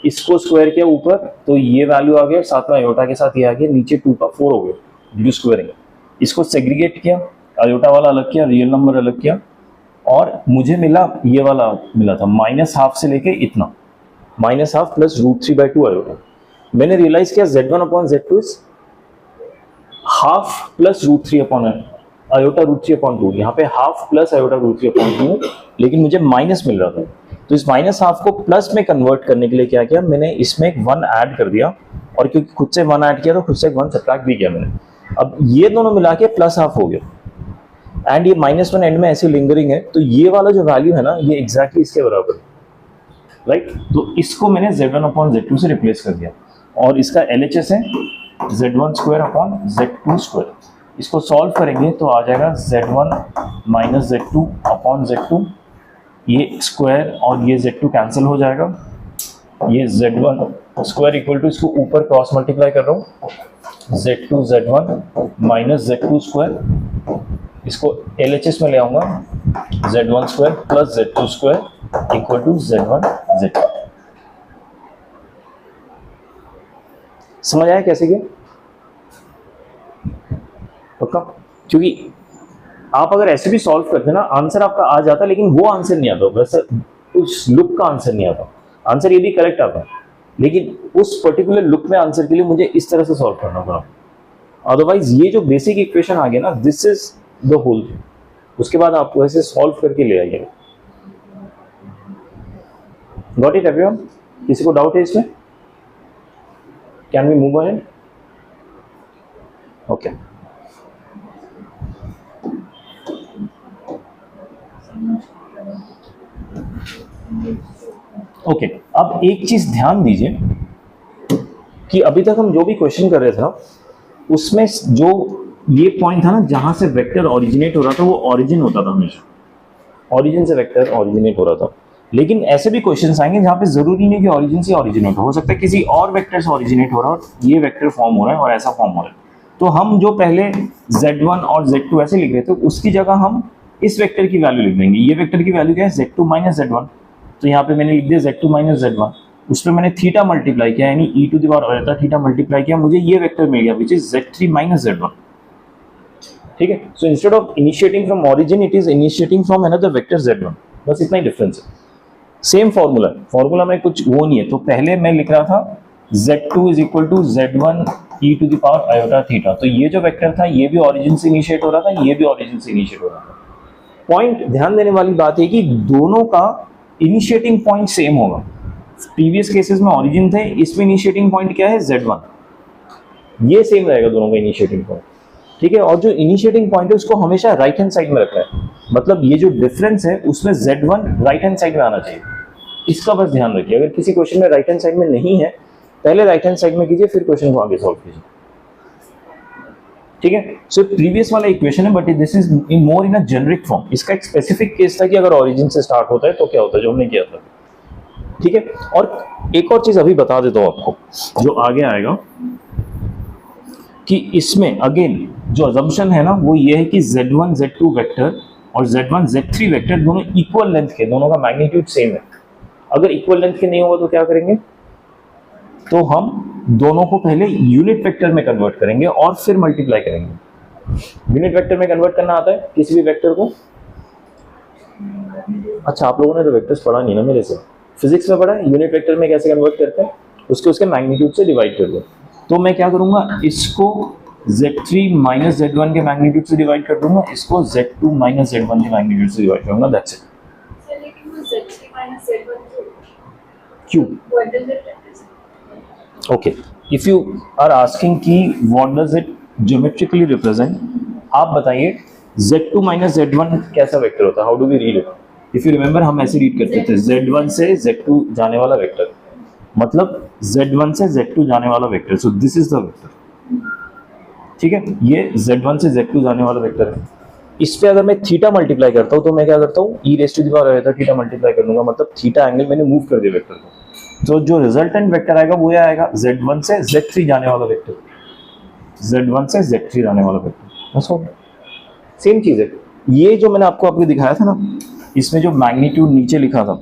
इसको स्क्वायर किया ऊपर, तो ये वैल्यू आ गया, साथ में आयोटा के साथ ये आ गया, नीचे 2 का 4 हो गया ड्यू स्क्वायरिंग। इसको सेग्रीगेट किया, आयोटा वाला अलग किया, रियल नंबर अलग किया, और मुझे मिला ये वाला मिला था -1/2 से लेके इतना, -1/2 प्लस √3/2 आयोटा। मैंने रियलाइज किया Z1/Z2 is half plus √3 iota √3/2, यहाँ पे हाफ प्लस आयोटा √3/2, लेकिन मुझे माइनस मिल रहा था, तो इस -1/2 को प्लस में कन्वर्ट करने के लिए क्या किया मैंने, इसमें एक 1 ऐड कर दिया, और क्योंकि खुद से 1 ऐड किया तो खुद से एक 1 सब्ट्रैक्ट भी किया मैंने। अब ये दोनों मिला के +1/2 हो गया, एंड ये -1 एंड में ऐसे लिंगरिंग है, तो ये वाला जो वैल्यू है ना, ये एग्जैक्टली इसके बराबर है, राइट। तो इसको मैंने Z1/Z2 से रिप्लेस कर दिया, और इसका LHS है Z1² इसको सॉल्व करेंगे तो आ जाएगा Z1 - Z2/Z2, ये स्क्वायर और ये Z2 कैंसिल हो जाएगा, ये Z1² इक्वल टू, इसको ऊपर क्रॉस मल्टीप्लाई कर रहा हूँ, Z1 - Z2², इसको LHS में ले आऊंगा, Z1² plus Z2² equal to Z1Z2। समझ आया कैसे किया? पक्का? क्योंकि आप अगर ऐसे भी सॉल्व करते ना, आंसर आपका आ जाता, लेकिन वो आंसर नहीं आता, वैसे उस लुक का आंसर नहीं आता। आंसर ये भी करेक्ट आता, लेकिन उस पर्टिकुलर लुक में आंसर के लिए मुझे इस तरह से सॉल्व करना पड़ा। अदरवाइज ये जो बेसिक इक्वेशन आ गया ना, this is the whole thing, उसके बाद आपको ऐसे सॉल्व करके ले आइएगा। Got it everyone? किसी को डाउट है इसमें? Can we move ahead? Okay, okay. अब एक चीज ध्यान दीजिए कि अभी तक हम जो भी क्वेश्चन कर रहे थे ना, उसमें जो ये पॉइंट था ना, जहां से वेक्टर ओरिजिनेट हो रहा था, वो ओरिजिन होता था हमेशा, ओरिजिन से वेक्टर ओरिजिनेट हो रहा था। लेकिन ऐसे भी क्वेश्चंस आएंगे जहां पे जरूरी नहीं कि ओरिजिन से ओरिजिनेट हो सकता है किसी और वेक्टर से ओरिजिनेट हो रहा है, ये वेक्टर फॉर्म हो रहा है और ऐसा फॉर्म हो रहा है, तो हम जो पहले Z1 और Z2 ऐसे लिख रहे थे, उसकी जगह हम इस वेक्टर की वैल्यू लिख देंगे। ये वेक्टर की वैल्यू क्या है, Z2 - Z1, तो यहाँ पे मैंने लिख दिया Z2 - Z1, उस पर मैंने थीटा मल्टीप्लाई किया, यानी e⁻ थीटा मल्टीप्लाई किया, मुझे ये वेक्टर मिल गया, विच इज Z3 - Z1। ठीक है, so instead of initiating from origin, it is initiating from another vector Z1, बस इतना ही डिफरेंस है। सेम फॉर्मूला में कुछ वो नहीं है। तो पहले मैं लिख रहा था Z2 is equal to Z1 e⁻θ, तो ये जो वेक्टर था ये भी ओरिजिन से इनिशिएट हो रहा था, ये भी ओरिजिन से इनिशिएट हो रहा था। पॉइंट ध्यान देने वाली बात है कि दोनों का इनिशिएटिंग पॉइंट सेम होगा। प्रीवियस केसेस में ओरिजिन थे, इसमें इनिशिएटिंग पॉइंट क्या है, Z1, ये सेम रहेगा दोनों का इनिशिएटिंग पॉइंट। ठीक है, और जो इनिशिएटिंग पॉइंट है उसको हमेशा राइट हैंड साइड में रखना है, मतलब ये जो डिफरेंस है उसमें Z1 राइट हैंड साइड में आना चाहिए, इसका बस ध्यान रखिए। अगर किसी क्वेश्चन में राइट हैंड साइड में नहीं है, पहले राइट हैंड साइड में कीजिए, फिर क्वेश्चन को आगे सॉल्व कीजिए। ठीक है, सो प्रीवियस वाला इक्वेशन है, but this is in more in a generic form. इसका एक स्पेसिफिक केस था कि अगर ओरिजिन से स्टार्ट होता है तो क्या होता है, जो हमने किया था। ठीक है, और एक और चीज अभी बता देता हूं आपको, जो आगे आएगा, कि इसमें अगेन जो अजम्पशन है ना, वो ये है कि Z1 Z2 वेक्टर और Z1 Z3 वेक्टर दोनों इक्वल लेंथ के, दोनों का मैग्नीट्यूड सेम है। अगर इक्वल लेंथ के नहीं होगा तो क्या करेंगे, तो हम दोनों को पहले यूनिट वेक्टर में कन्वर्ट करेंगे और फिर मल्टीप्लाई करेंगे। यूनिट वेक्टर में कन्वर्ट करना आता है किसी भी वेक्टर को, अच्छा, आप लोगों ने तो वेक्टर्स पढ़ा नहीं ना मेरे से, फिजिक्स में पढ़ा है यूनिट वेक्टर में कैसे कन्वर्ट करते हैं, उसके मैग्नीट्यूड से डिवाइड कर दो। तो मैं क्या करूंगा, इसको Z3 माइनस Z1 के मैग्नीट्यूड से डिवाइड कर दूंगा, इसको Z2 माइनस Z1 के मैग्नीट्यूड से डिवाइड करूंगा, दैट्स इट। लेकिन वो Z3 minus Z1 क्यों? what does it represent? Okay, if you are asking कि what does it geometrically represent, आप बताइए Z2 माइनस Z1 कैसा वेक्टर होता है, how do we read it? If you remember हम ऐसे रीड करते थे, Z1 से Z2 जाने वाला वेक्टर, मतलब Z1 से Z2 जाने वाला vector, so this is the vector, ठीक है, ये Z1 से Z2 जाने वाला वेक्टर है। इस पे अगर मैं थीटा मल्टीप्लाई करता हूँ तो मैं क्या करता हूँ, e raise to the power आया था थीटा मल्टीप्लाई कर दूंगा, मतलब थीटा एंगल मैंने मूव कर दिया वेक्टर को, तो जो रिजल्टेंट वेक्टर आएगा वो आएगा Z1 से Z3 जाने वाला वेक्टर, Z1 से Z3 जाने वाला वेक्टर, बस हो गया। सेम चीज है, ये जो मैंने आपको दिखाया था ना, इसमें जो मैग्नीट्यूड नीचे लिखा था,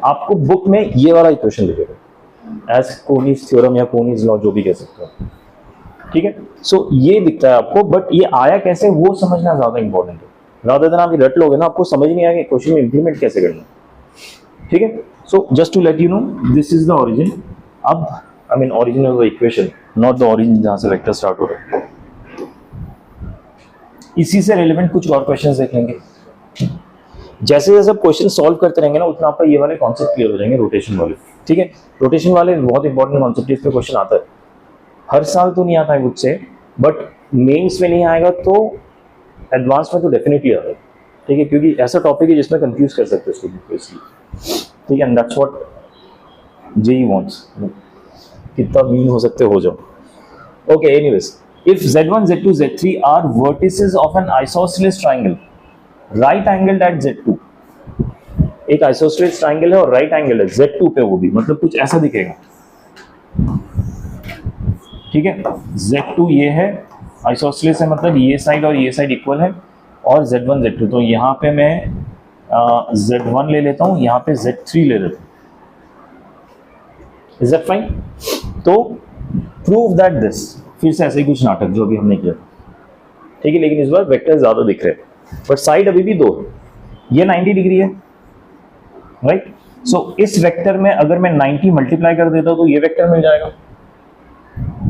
आपको बुक में ये वाला इक्वेशन लिखेगा एज कोनीज थ्योरम या कोनीज लॉ, जो भी कह सकते हो, ठीक है। सो ये दिखता है आपको, बट ये आया कैसे वो समझना ज्यादा इंपॉर्टेंट है, रादर देन आप रट लोगे ना, आपको समझ नहीं आएगा क्वेश्चन में इंप्लीमेंट कैसे करना, ठीक है। So just to let you know, this is the origin. अब I mean origin of the equation, not the origin जहां से वेक्टर स्टार्ट हो रहा है। इसी से रिलेवेंट कुछ और क्वेश्चंस देखेंगे। जैसे जैसे आप क्वेश्चन सॉल्व करते रहेंगे ना, उतना आपका ये वाले कॉन्सेप्ट क्लियर हो जाएंगे, रोटेशन वाले, ठीक है। रोटेशन वाले बहुत इंपॉर्टेंट कॉन्सेप्ट है, इस पे क्वेश्चन आता है, हर साल तो नहीं आता है मुझसे, बट मेंस में नहीं आएगा तो एडवांस में तो डेफिनेटली आता है, ठीक है, क्योंकि ऐसा टॉपिक है जिसमें कंफ्यूज कर सकते हैं स्टूडेंट को, इसलिए, ठीक है। And that's what JEE wants, कितना मीन हो सकते हो जाओ। Okay, anyways, if Z1, Z2, Z3 are vertices of an isosceles triangle, right angled at Z2, एक isosceles triangle है और right angle है Z2 पे, वो भी मतलब कुछ ऐसा दिखेगा, ठीक है। Z2 ये है, isosceles है मतलब ये साइड और ये साइड इक्वल है, और Z1, Z2, तो यहाँ पे मैं Z1 ले लेता हूँ, यहाँ पे Z3 ले लेता हूँ, इज दैट फाइन? तो प्रूव दैट दिस, फिर से ऐसे ही कुछ नाटक जो अभी हमने किया, ठीक है, लेकिन इस बार वेक्टर ज्यादा दिख रहे हैं, बट साइड अभी भी दो है, ये 90 डिग्री है, राइट। सो इस वेक्टर में अगर मैं 90 मल्टीप्लाई कर देता हूं तो ये वेक्टर मिल जाएगा।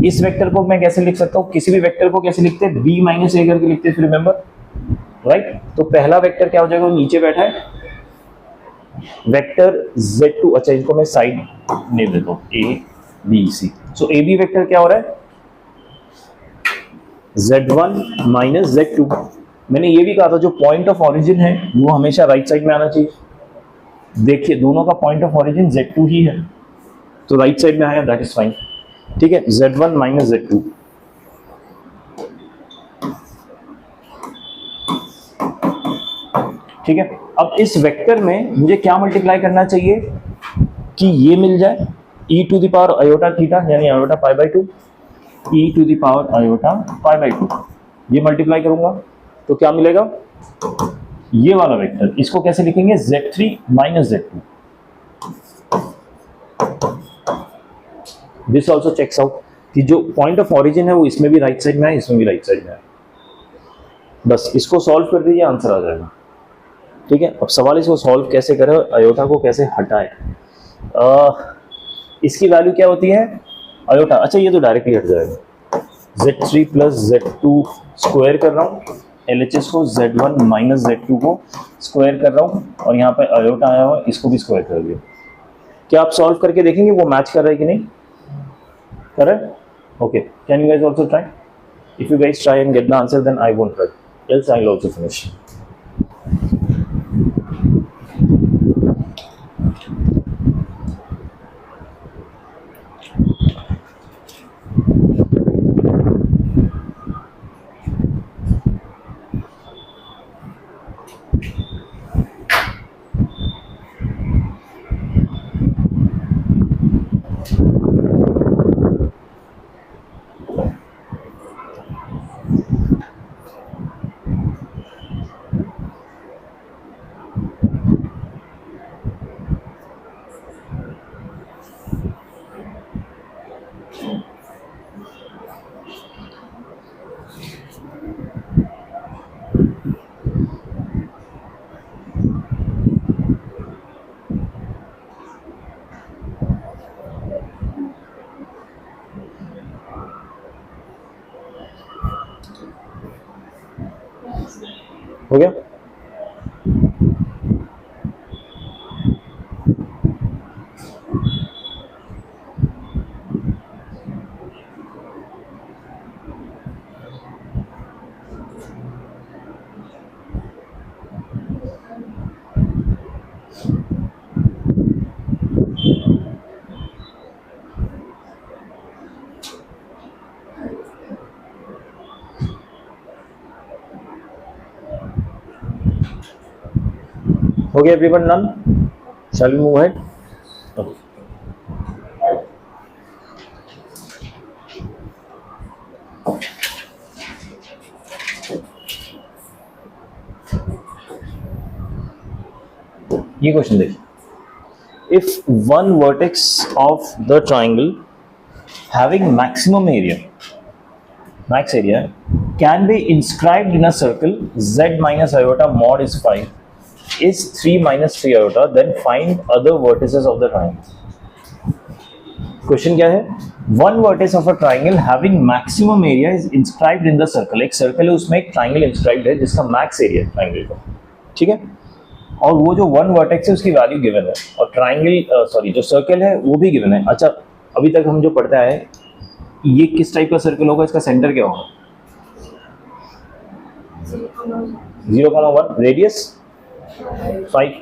इस वेक्टर को मैं कैसे लिख सकता हूं, किसी भी वेक्टर को कैसे लिखते हैं, b माइनस a करके लिखते हैं, फिर रिमेंबर, राइट। तो पहला वेक्टर क्या हो जाएगा, नीचे बैठा है वेक्टर Z2, अच्छा इनको मैं साइड नेम देता हूं a b c, so a b vector क्या हो रहा है, Z1 माइनस Z2। मैंने ये भी कहा था जो पॉइंट ऑफ ऑरिजिन है वो हमेशा राइट साइड में आना चाहिए, देखिए दोनों का पॉइंट ऑफ ऑरिजिन Z2 ही है, तो राइट साइड में आया, दैट इज फाइन, ठीक है। Z1 माइनस Z2, ठीक है। अब इस वेक्टर में मुझे क्या मल्टीप्लाई करना चाहिए कि ये मिल जाए e to the power iota theta, यानी iota pi by 2, e to the power iota pi by 2, ये मल्टीप्लाई करूंगा तो क्या मिलेगा, ये वाला वेक्टर, इसको कैसे लिखेंगे, Z3 माइनस Z2। This also checks out कि जो पॉइंट ऑफ ऑरिजिन है वो इसमें भी राइट साइड में है, इसमें भी राइट साइड में है, बस इसको सॉल्व कर दीजिए, आंसर आ जाएगा, ठीक है। अब सवाल इसको सॉल्व कैसे करें, आयोटा को कैसे हटाए, इसकी वैल्यू क्या होती है आयोटा, अच्छा ये तो डायरेक्टली हट जाएगा, Z3 प्लस Z2 स्क्वायर कर रहा हूँ, LHS को Z1 माइनस Z2 को स्क्वायर कर रहा हूँ, और यहाँ पे आयोटा आया हुआ इसको भी स्क्वायर कर दिया। क्या आप सॉल्व करके देखेंगे वो मैच कर रहा है कि नहीं, कर रहा है? Okay, can you guys also try? If you guys try and get the answer then I won't try, else I will also finish. Okay, everyone done? Shall we move ahead? Okay. ये question देखिए, if one vertex of the triangle having maximum area, max area, can be inscribed in a circle z minus iota mod is 5 is 3 minus 3 iota, then find other vertices of the triangle. Question क्या है? One vertex of a triangle having maximum area is inscribed in the circle. एक circle है, उसमें एक triangle inscribed है जिसका max area है triangle का, ठीक है, और वो जो वन वर्टेक्स है उसकी वैल्यू गिवन है, और ट्राइंगल सॉरी जो सर्कल है वो भी गिवन है. अच्छा, अभी तक हम जो पढ़ता है ये किस टाइप का सर्कल होगा, इसका सेंटर क्या होगा? 0,1, रेडियस 5,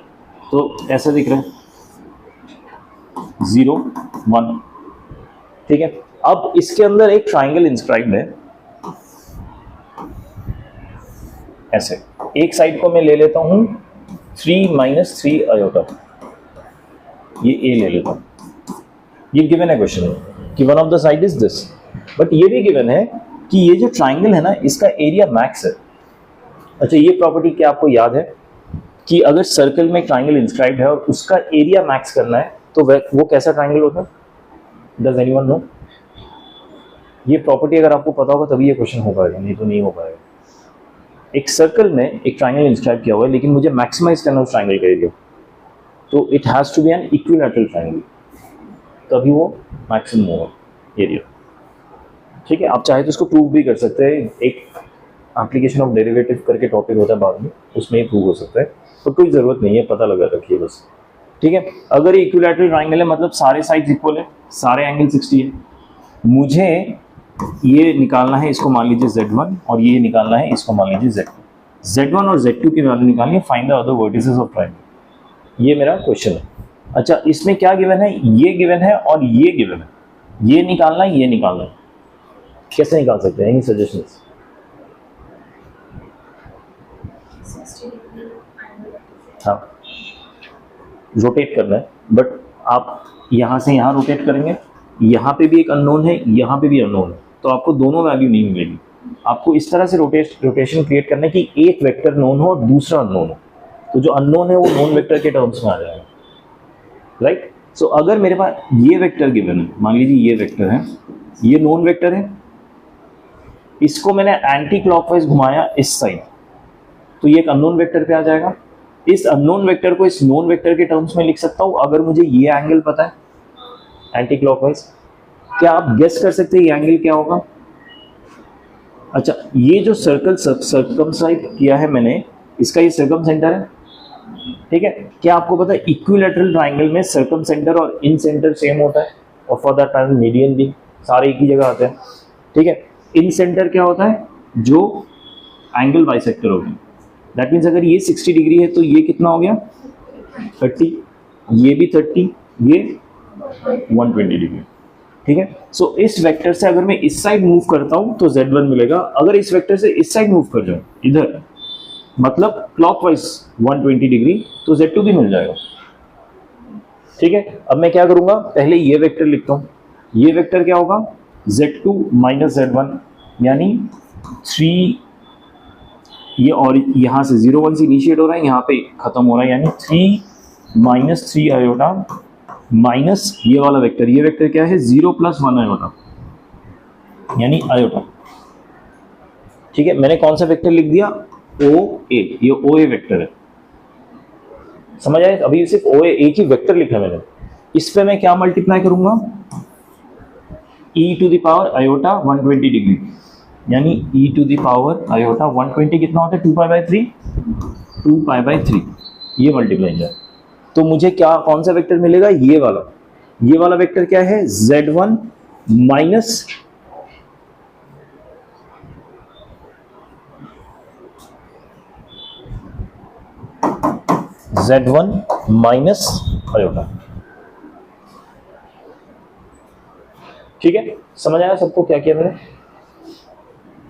तो ऐसा दिख रहा है 0, 1, ठीक है. अब इसके अंदर एक ट्राइंगल इंस्क्राइब्ड है ऐसे, एक साइड को मैं ले लेता हूं 3 minus 3 आयोटा, ये ए ले लेता हूं. ये गिवन है क्वेश्चन में कि one of the side is this, but ये भी गिवन है कि ये जो ट्राइंगल है ना इसका एरिया मैक्स है. अच्छा, ये प्रॉपर्टी क्या आपको याद है कि अगर सर्कल में ट्राइंगल इंस्क्राइब्ड है और उसका एरिया मैक्स करना है तो वो कैसा ट्राइंगल होता है? Does anyone know? ये प्रॉपर्टी अगर आपको पता होगा तभी ये क्वेश्चन हो पाएगा, नहीं तो नहीं हो पाएगा. एक सर्कल में एक ट्राइंगल इंस्क्राइब किया हुआ है लेकिन मुझे मैक्सिमाइज करना उस ट्राइंगल का एरिया, तो it has to be an equilateral triangle, तभी वो मैक्सिमम होगा एरिया, ठीक है. आप चाहे तो इसको प्रूव भी कर सकते हैं, एक एप्लीकेशन ऑफ डेरिवेटिव करके टॉपिक होता है बाद में, उसमें ही प्रूव हो सकता है, पर कोई ज़रूरत नहीं है, पता लगा रखिए बस, ठीक है. अगर ये इक्विलैटरल ट्राइंगल है मतलब सारे साइड्स इक्वल है, सारे एंगल 60 है, मुझे ये निकालना है, इसको मान लीजिए Z1 और ये निकालना है, इसको मान लीजिए Z2. Z1 और Z2 की वैल्यू निकालनी है, find the other vertices of triangle. ये मेरा क्वेश्चन है. अच्छा, इसमें क्या गिवन है? ये गिवन है और ये गिवन है, ये निकालना है, ये निकालना है. कैसे निकाल सकते हैं? Any suggestions? 60 degree angle. हाँ, रोटेट करना है, बट आप यहाँ से यहाँ रोटेट करेंगे, यहाँ पे भी एक अननोन है, यहाँ पे भी अननोन है, तो आपको दोनों वैल्यू नहीं मिलेगी. आपको इस तरह से रोटेशन क्रिएट करना है कि एक वेक्टर नोन हो और दूसरा अननोन हो, तो जो अननोन है वो नोन वेक्टर के टर्म्स में आ जाएगा, राइट. सो अगर मेरे पास ये वेक्टर गिवन है, मान लीजिए ये वेक्टर है, ये नोन वेक्टर है, इसको मैंने एंटी क्लॉकवाइज घुमाया इस साइड, तो ये एक अननोन वेक्टर पे आ जाएगा. इस अननोन वेक्टर को इस नोन वेक्टर के टर्म्स में लिख सकता हूं अगर मुझे ये एंगल पता है एंटी क्लॉकवाइज. क्या आप गेस कर सकते हैं ये एंगल क्या होगा? अच्छा, ये जो सर्कल सर्कमसाइड किया है मैंने, इसका ये सर्कम सेंटर है, ठीक है. क्या आपको पता है इक्विलैटरल ट्राइंगल में सर्कम सेंटर और इन सेंटर सेम होता है, और फॉर दैट मैटर मीडियन भी सारे एक ही जगह आते हैं, ठीक है. इन सेंटर क्या होता है? जो एंगल बाइसेक्टर हो गया. दैट मीन्स अगर ये 60 डिग्री है तो ये कितना हो गया? 30, ये भी 30, ये 120 डिग्री, ठीक है. सो इस वेक्टर से अगर मैं इस साइड मूव करता हूं तो Z1 मिलेगा, अगर इस वेक्टर से इस साइड मूव कर जाऊं इधर, मतलब क्लॉकवाइज 120 डिग्री, तो Z2 भी मिल जाएगा, ठीक है. अब मैं क्या करूंगा, पहले ये वेक्टर लिखता हूं. ये वेक्टर क्या होगा? Z2 माइनस Z1, यानी 3, ये और यहाँ से 0 1 से इनिशिएट हो रहा है, यहाँ पे खत्म हो रहा है, यानी 3 माइनस 3 आयोटा माइनस ये वाला वेक्टर, ये वेक्टर क्या है? 0 + 1 आयोटा, यानी आयोटा, ठीक है. मैंने कौन सा वेक्टर लिख दिया? OA, ये OA वेक्टर है, समझ आए? अभी सिर्फ OA एक ही वेक्टर लिखा मैंने. इस पे मैं क्या मल्टीप्लाई करूंगा? e⁻ आयोटा 120 डिग्री, यानी e⁻ आयोटा 120 कितना होता है? 2π/3, 2π/3, ये मल्टीप्लाई है. तो मुझे क्या कौन सा वेक्टर मिलेगा? ये वाला वेक्टर क्या है? Z1 माइनस आयोटा, ठीक है. समझ आया सबको क्या किया मैंने?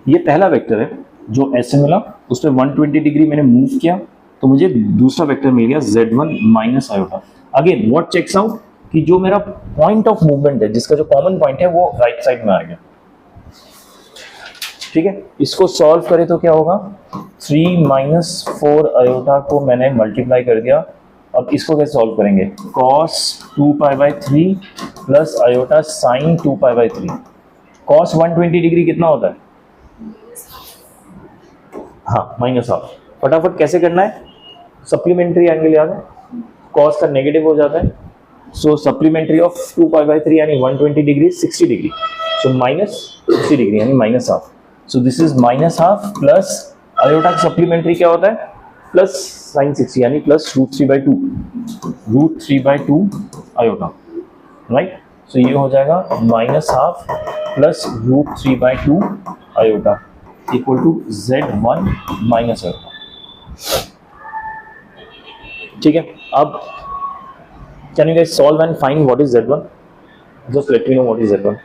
ये पहला वेक्टर है जो ऐसे मिला, उसमें 120 डिग्री मैंने मूव किया, तो मुझे दूसरा वेक्टर मिल गया z1 minus iota. Again what checks out कि जो मेरा पॉइंट ऑफ मूवमेंट है, जिसका जो कॉमन पॉइंट है वो राइट साइड में आ गया। ठीक है, इसको सॉल्व करें तो क्या होगा, 3 माइनस 4 आयोटा को मैंने मल्टीप्लाई कर दिया। अब इसको कैसे सॉल्व करेंगे, cos 2π/3 plus iota sin 2π/3। cos 120 degree कितना होता है, हाँ माइनस हाफ। फटाफट कैसे करना है, सप्लीमेंट्री एंगल याद है, cos का नेगेटिव हो जाता है, सो सप्लीमेंट्री ऑफ 2π/3 यानी 120 डिग्री 60 डिग्री, सो माइनस 60 डिग्री यानी minus half. So this is minus half plus iota का सप्लीमेंट्री क्या होता है, प्लस साइन 60 यानी प्लस √3/2 आयोटा, राइट। सो ये हो जाएगा minus half plus √3/2 iota equal to z1 minus iota. ठीक है, अब can you guys solve and find what is z1? Just let me know what is z1।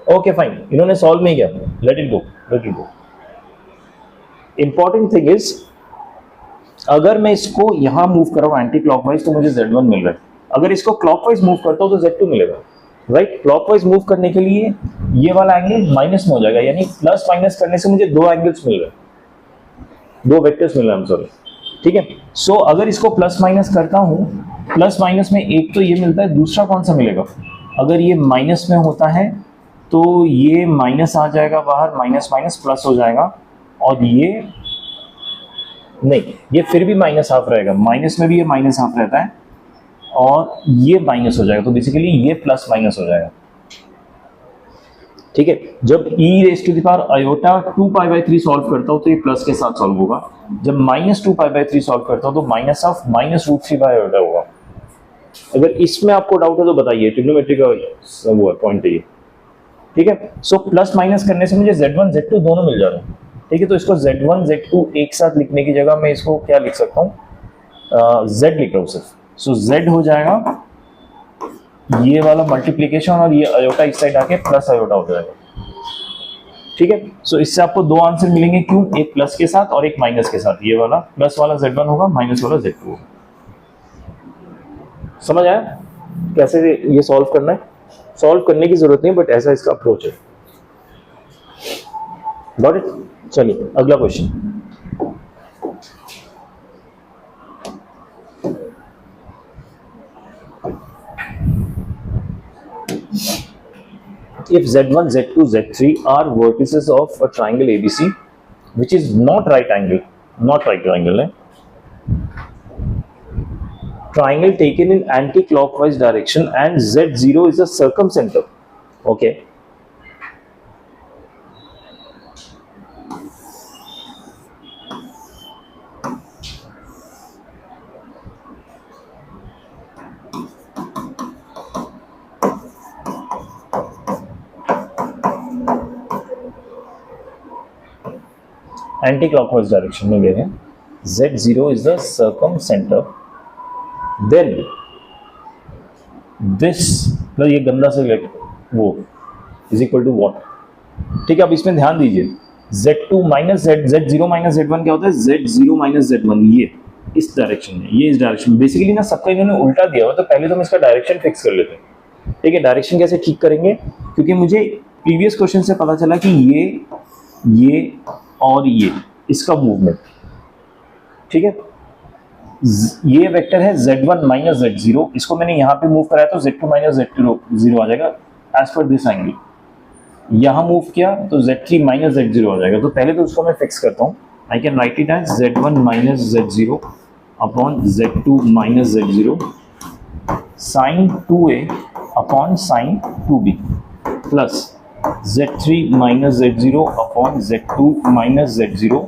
Okay fine, इन्होंने solve नहीं किया, let it go. Important thing is, अगर मैं इसको यहां मूव कर रहा हूं एंटी क्लॉकवाइज तो मुझे z1 मिल रहा है, अगर इसको क्लॉकवाइज मूव करता हूं तो z2 मिलेगा, राइट। क्लॉकवाइज मूव करने के लिए ये वाला एंगल माइनस में हो जाएगा, यानी प्लस माइनस करने से मुझे दो एंगल्स मिल रहे हैं, दो वेक्टर्स मिल रहे हैं, सॉरी। ठीक है, सो अगर इसको प्लस माइनस करता हूं, प्लस माइनस में एक तो ये मिलता है, दूसरा कौन सा मिलेगा, अगर ये माइनस में होता है तो ये माइनस आ जाएगा बाहर, माइनस माइनस प्लस हो जाएगा, और ये नहीं, ये फिर भी माइनस हाफ रहेगा, माइनस में भी ये माइनस हाफ रहता है, और ये माइनस हो जाएगा, तो बेसिकली ये प्लस माइनस हो जाएगा। ठीक है, जब e⁻ आयोटा 2π/3 सॉल्व करता हूं तो ये प्लस के साथ सॉल्व होगा, जब माइनस 2π/3 सॉल्व करता हूं तो माइनस ऑफ माइनस √3/आयोटा होगा। अगर इसमें आपको डाउट है तो बताइए, ट्रिग्नोमेट्री का वो है पॉइंट है ये। ठीक है, सो प्लस माइनस करने से मुझे z1 z2 दोनों मिल जा रहे हैं। ठीक है, तो इसको z1 z2 एक साथ लिखने की जगह मैं इसको क्या लिख सकता हूँ, z लिख रहा हूँ सिर्फ। सो z हो जाएगा ये वाला मल्टीप्लीकेशन, और ये आयोटा इस साइड आके प्लस आयोटा हो जाएगा। ठीक है, सो इससे आपको दो आंसर मिलेंगे, क्यों, एक प्लस के साथ और एक माइनस के साथ। ये वाला प्लस वाला z1 होगा, माइनस वाला z2 होगा। समझ आया कैसे ये सॉल्व करना है? सॉल्व करने की जरूरत नहीं, बट ऐसा इसका अप्रोच है। Got it? चलिए अगला question. If z1, z2, z3 are vertices of a triangle ABC, which is not right triangle है, triangle taken in anti-clockwise direction, and z0 is the circumcenter. Okay. Anti-clockwise direction में गए हैं, z0 is the circumcenter, then this मतलब ये गंदा से वो is equal to what? ठीक है, अब इसमें ध्यान दीजिए, z2 minus z0 minus z1 क्या होता है, z0 माइनस z1, ये इस डायरेक्शन में, ये इस डायरेक्शन में। बेसिकली ना सबका इन्होंने उल्टा दिया हुआ, तो पहले तो हम इसका डायरेक्शन फिक्स कर लेते हैं। ठीक है, डायरेक्शन कैसे ठीक करेंगे, क्योंकि मुझे प्रीवियस क्वेश्चन से पता चला कि ये और ये इसका मूवमेंट, ठीक है, ये वेक्टर है z1 माइनस z0, इसको मैंने यहाँ पे मूव कराया तो z2 माइनस z0 आ जाएगा एज पर दिस एंगल। यहाँ मूव किया तो z3 माइनस z0 आ जाएगा। तो पहले तो उसको मैं फिक्स करता हूँ, I can write it as z1 minus z0 upon z2 minus z0 sine 2a upon sine 2b plus z3 minus z0 upon z2 minus z0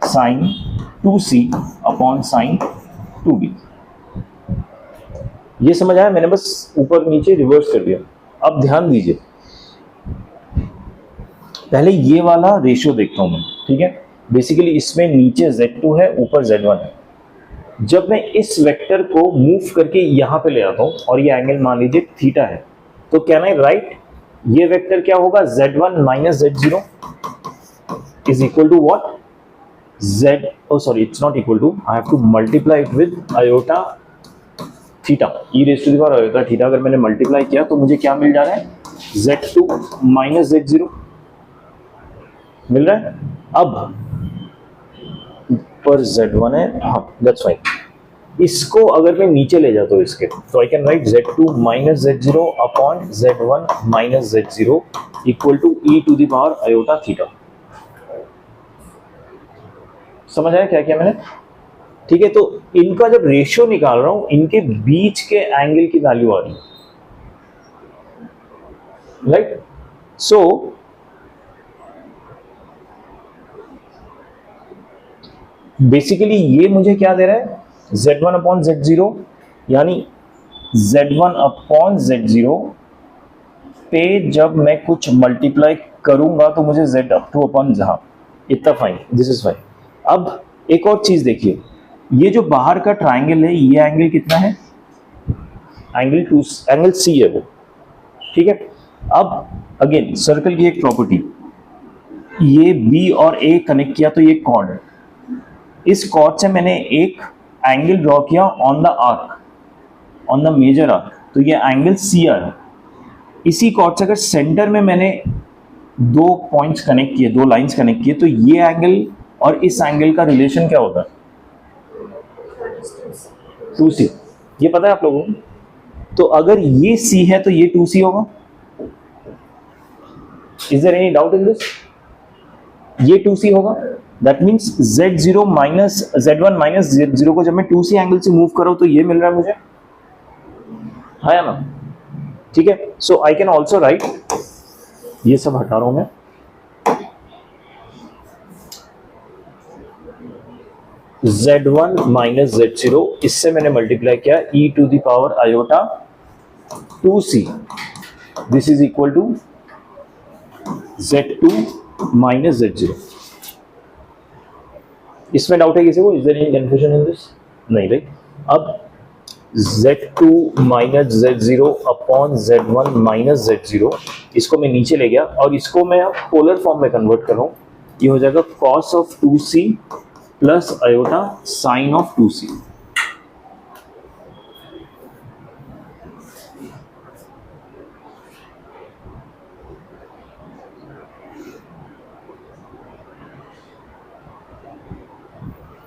sine 2c upon sine 2b। ये समझ आया? मैंने बस ऊपर नीचे reverse कर दिया। अब ध्यान दीजिए, पहले ये वाला रेशियो देखता हूं मैं, ठीक है। बेसिकली इसमें नीचे z2 है, ऊपर z1 है। जब मैं इस वेक्टर को मूव करके यहां पे ले आता हूं और ये एंगल मान लीजिए थीटा है, तो कैन आई राइट ये वेक्टर क्या होगा, z1 minus z0 is equal to what, z, oh sorry, it's not equal to, I have to multiply it with iota theta, e raised to the power iota theta। अगर मैंने multiply किया तो मुझे क्या मिल जा रहा है, z2 माइनस z0 मिल रहा है। अब पर z1 है, हाँ दैट्स फाइन। इसको अगर मैं नीचे ले जाता हूँ इसके, तो I can write z2 minus z0 upon z1 minus z0 equal to e to the power iota theta. समझ आया क्या किया मैंने? ठीक है, तो इनका जब रेशियो निकाल रहा हूं, इनके बीच के एंगल की वैल्यू आ रही है, राइट। सो बेसिकली ये मुझे क्या दे रहा है, z1 अपॉन z0, यानी z1 अपॉन z0 पे जब मैं कुछ मल्टीप्लाई करूंगा तो मुझे z2 अपॉन, जहां इतना फाइन, दिस इज फाइन। अब एक और चीज देखिए, ये जो बाहर का ट्राइंगल है, ये एंगल कितना है, एंगल सी है वो, ठीक है। अब अगेन सर्कल की एक प्रॉपर्टी, ये बी और ए कनेक्ट किया तो ये कॉर्ड है, इस कॉर्ड से मैंने एक एंगल ड्रॉ किया on the arc, on the major arc, तो ये एंगल सी आर है। इसी कॉर्ड से अगर सेंटर में मैंने दो पॉइंट्स कनेक्ट किए, दो लाइंस कनेक्ट किए, तो ये एंगल और इस एंगल का रिलेशन क्या होता है, 2c। ये पता है आप लोगों को? तो अगर ये c है तो ये 2c होगा। Is there any doubt in this? ये 2c होगा। That means z0 minus z1 minus z0 को जब मैं 2c एंगल से मूव कर रहा हूं तो ये मिल रहा है मुझे, है या ना? ठीक है, सो आई कैन ऑल्सो राइट, ये सब हटा रहा हूं मैं, z1 माइनस z0, इससे मैंने मल्टीप्लाई किया e to the power iota 2c, this is equal to z2 minus z0। इसमें डाउट है किसी को? Is there any confusion in this? नहीं राइट। अब z2 minus z0 upon z1 minus z0, इसको मैं नीचे ले गया और इसको मैं अब पोलर फॉर्म में कन्वर्ट कर रहा हूं, ये हो जाएगा cos of 2c plus iota sine of 2c।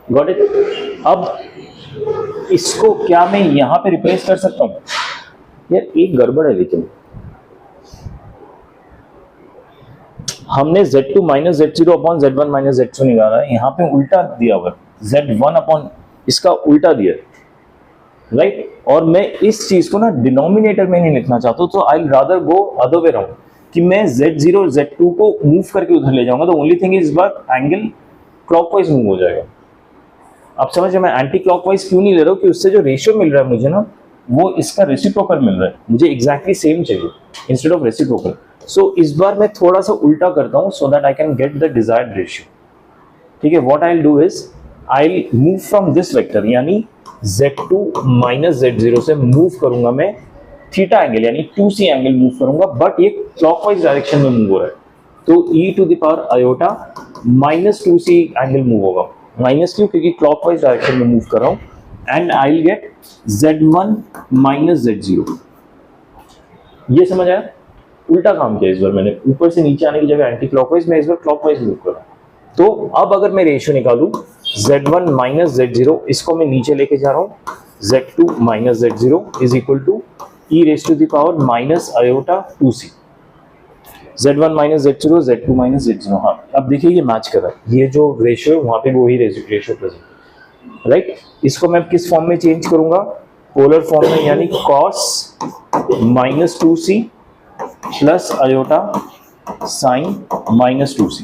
Got it? अब इसको क्या मैं यहां पे रिप्लेस कर सकता हूं? यार एक गड़बड़ है, लेकिन हमने z2 minus z0 upon z1 minus z2 निकाला है, यहाँ पे उल्टा दिया हुआ z1 अपॉन, इसका उल्टा दिया राइट। और मैं इस चीज को ना डिनोमिनेटर में नहीं लिखना चाहता, तो I rather go other way round, कि मैं z0 z2 को मूव करके उधर ले जाऊंगा। तो only thing is bar angle clockwise move हो जाएगा। आप समझे मैं एंटी क्लॉकवाइज क्यों नहीं ले रहा हूँ, कि उससे जो रेशियो मिल रहा है मुझे ना, वो इसका रेसिप्रोकल मिल रहा है, मुझे एग्जैक्टली सेम चाहिए इंस्टेड ऑफ रेसिप्रोकल। सो इस बार मैं थोड़ा सा उल्टा करता हूं so that I can get the desired ratio. ठीक है, what I will do is I will move from this vector, यानी z2 माइनस z0 से मूव करूंगा मैं थीटा एंगल, यानी 2c एंगल मूव करूंगा, बट ये क्लॉकवाइज डायरेक्शन में मूव हो रहा है, तो e to the power iota minus 2c angle move होगा। माइनस क्यों? क्योंकि क्लॉकवाइज डायरेक्शन में मूव कर रहा हूं, and I will get z1 minus z0। ये समझ आया? उल्टा काम किया इस बार मैंने, ऊपर से नीचे आने की जगह एंटी क्लॉकवाइज, मैं इस बार क्लॉकवाइज मूव कर रहा हूं। तो अब अगर मैं रेशियो निकालूं z1 माइनस z0, इसको मैं नीचे लेके जा रहा हूं, z2 minus z0 is equal to e raise to the power minus iota 2c। z1 minus z0, z2 minus z0। हाँ, अब देखिए ये मैच कर रहा है, ये जो रेशियो है वहां पे वही रेशियो प्रेजेंट, राइट। इसको मैं किस फॉर्म में चेंज करूंगा? पोलर फॉर्म में, यानी cos minus 2c plus iota sine minus 2c।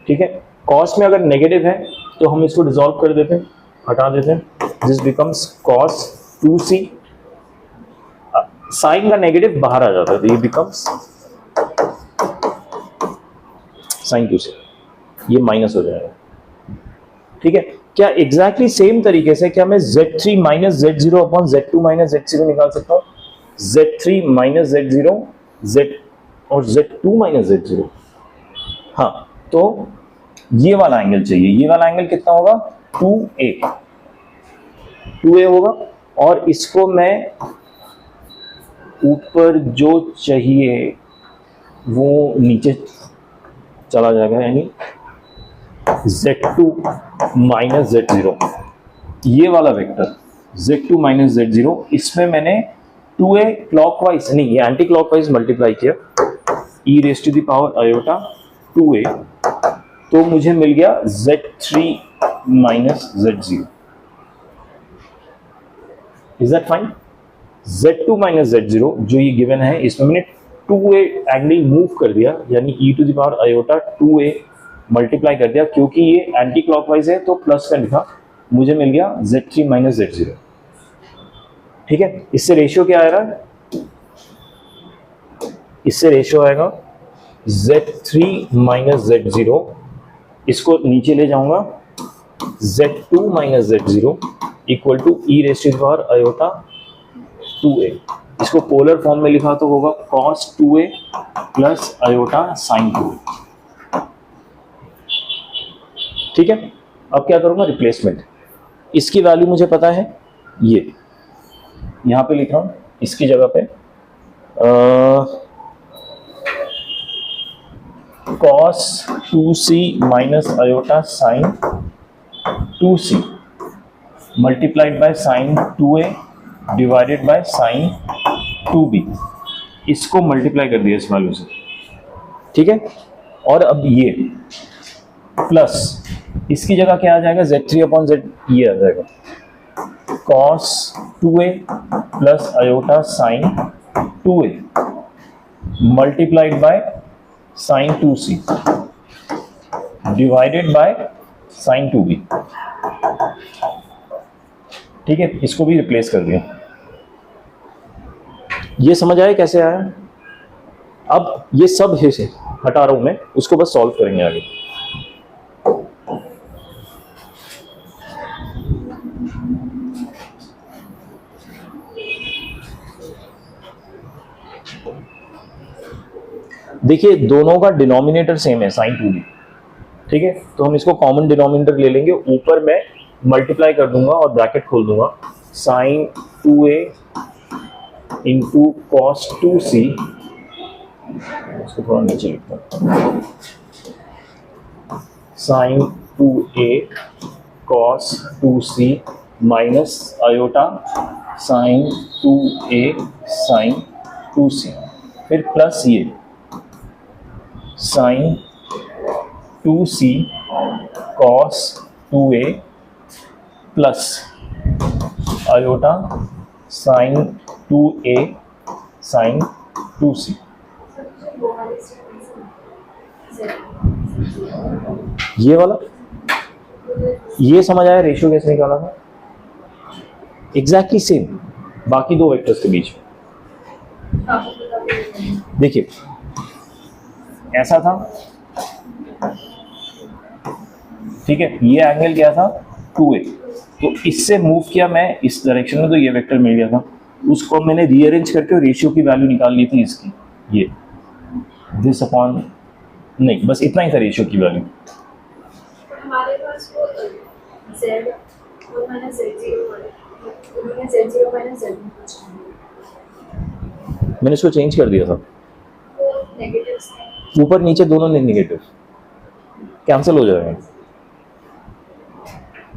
ठीक है, कॉस में अगर नेगेटिव है तो हम इसको डिसॉल्व कर देते हैं, हटा देते हैं, this becomes cos 2c। Sine का नेगेटिव बाहर आ जाता है तो ये बिकम्स साइन 2c, ये माइनस हो जाएगा। ठीक है, क्या एग्जैक्टली सेम तरीके से क्या मैं z3 minus z0 upon z2 minus z0 निकाल सकता हूं? z3 माइनस z0 z और z2 माइनस z0। हाँ, तो ये वाला एंगल चाहिए। ये वाला एंगल कितना होगा? 2a होगा, और इसको मैं ऊपर जो चाहिए वो नीचे चला जाएगा, यानी z2 माइनस z0। ये वाला वेक्टर z2 माइनस z0, इसमें मैंने 2a क्लॉकवाइज नहीं, ये एंटी क्लॉकवाइज मल्टीप्लाई किया, e raise to the power iota 2a, तो मुझे मिल गया z3 minus z0। Is that fine? z2 minus z0 जो ये गिवन है, इसमें मैंने 2a एंगल मूव कर दिया, यानी e to the power iota 2a multiply कर दिया, क्योंकि ये एंटी क्लॉकवाइज है तो प्लस का लिखा, मुझे मिल गया z3 माइनस z0। ठीक है, इससे रेशियो क्या आएगा? इससे रेशियो आएगा z3 माइनस z0, इसको नीचे ले जाऊंगा, z2 minus z0 equal to e raise to the power iota 2a। इसको पोलर फॉर्म में लिखा तो होगा cos 2a plus iota sin 2a। ठीक है, अब क्या करूंगा? रिप्लेसमेंट। इसकी वैल्यू मुझे पता है, ये यहां पे लिख रहा हूं, इसकी जगह पे cos 2c minus iota sin 2c multiplied by sin 2a divided by sin 2b। इसको मल्टीप्लाई कर दिया इस वैल्यू से। ठीक है, और अब ये प्लस इसकी जगह क्या आ जाएगा? z3 अपॉन z, ये आ जाएगा cos 2a plus iota sin 2a multiplied by sin 2c divided by sin 2b। ठीक है, इसको भी रिप्लेस कर दिया। ये समझ आया कैसे आया? अब ये सब से हटा रहा हूं मैं, उसको बस सॉल्व करेंगे आगे। देखिए दोनों का डिनोमिनेटर सेम है, sin 2b। ठीक है, तो हम इसको कॉमन डिनोमिनेटर ले लेंगे, ऊपर मैं मल्टीप्लाई कर दूंगा और ब्रैकेट खोल दूंगा, sin 2a into cos 2c, इसको थोड़ा नीचे लिखता हूँ, sin 2a cos 2c minus iota sin 2a sin 2c, फिर प्लस ये sin 2c cos 2a plus iota sin 2a sin 2c। ये वाला, ये समझ आया रेशियो कैसे निकाला था? एग्जैक्टली सेम बाकी दो वेक्टर्स के बीच में। देखिए ऐसा था, ठीक है, ये एंगल क्या था? 2a, तो इससे मूव किया मैं इस डायरेक्शन में, तो ये वेक्टर मिल गया था, उसको मैंने रीअरेंज करके रेशियो की वैल्यू निकाल ली थी इसकी, ये दिस अपॉन, नहीं बस इतना ही था रेशियो की वैल्यू। हमारे पास वो z और माइनस z0 माइनस z, मैंने इसको चेंज कर दिया था, नेगेटिव्स ऊपर नीचे दोनों नेगेटिव कैंसिल हो जाएंगे।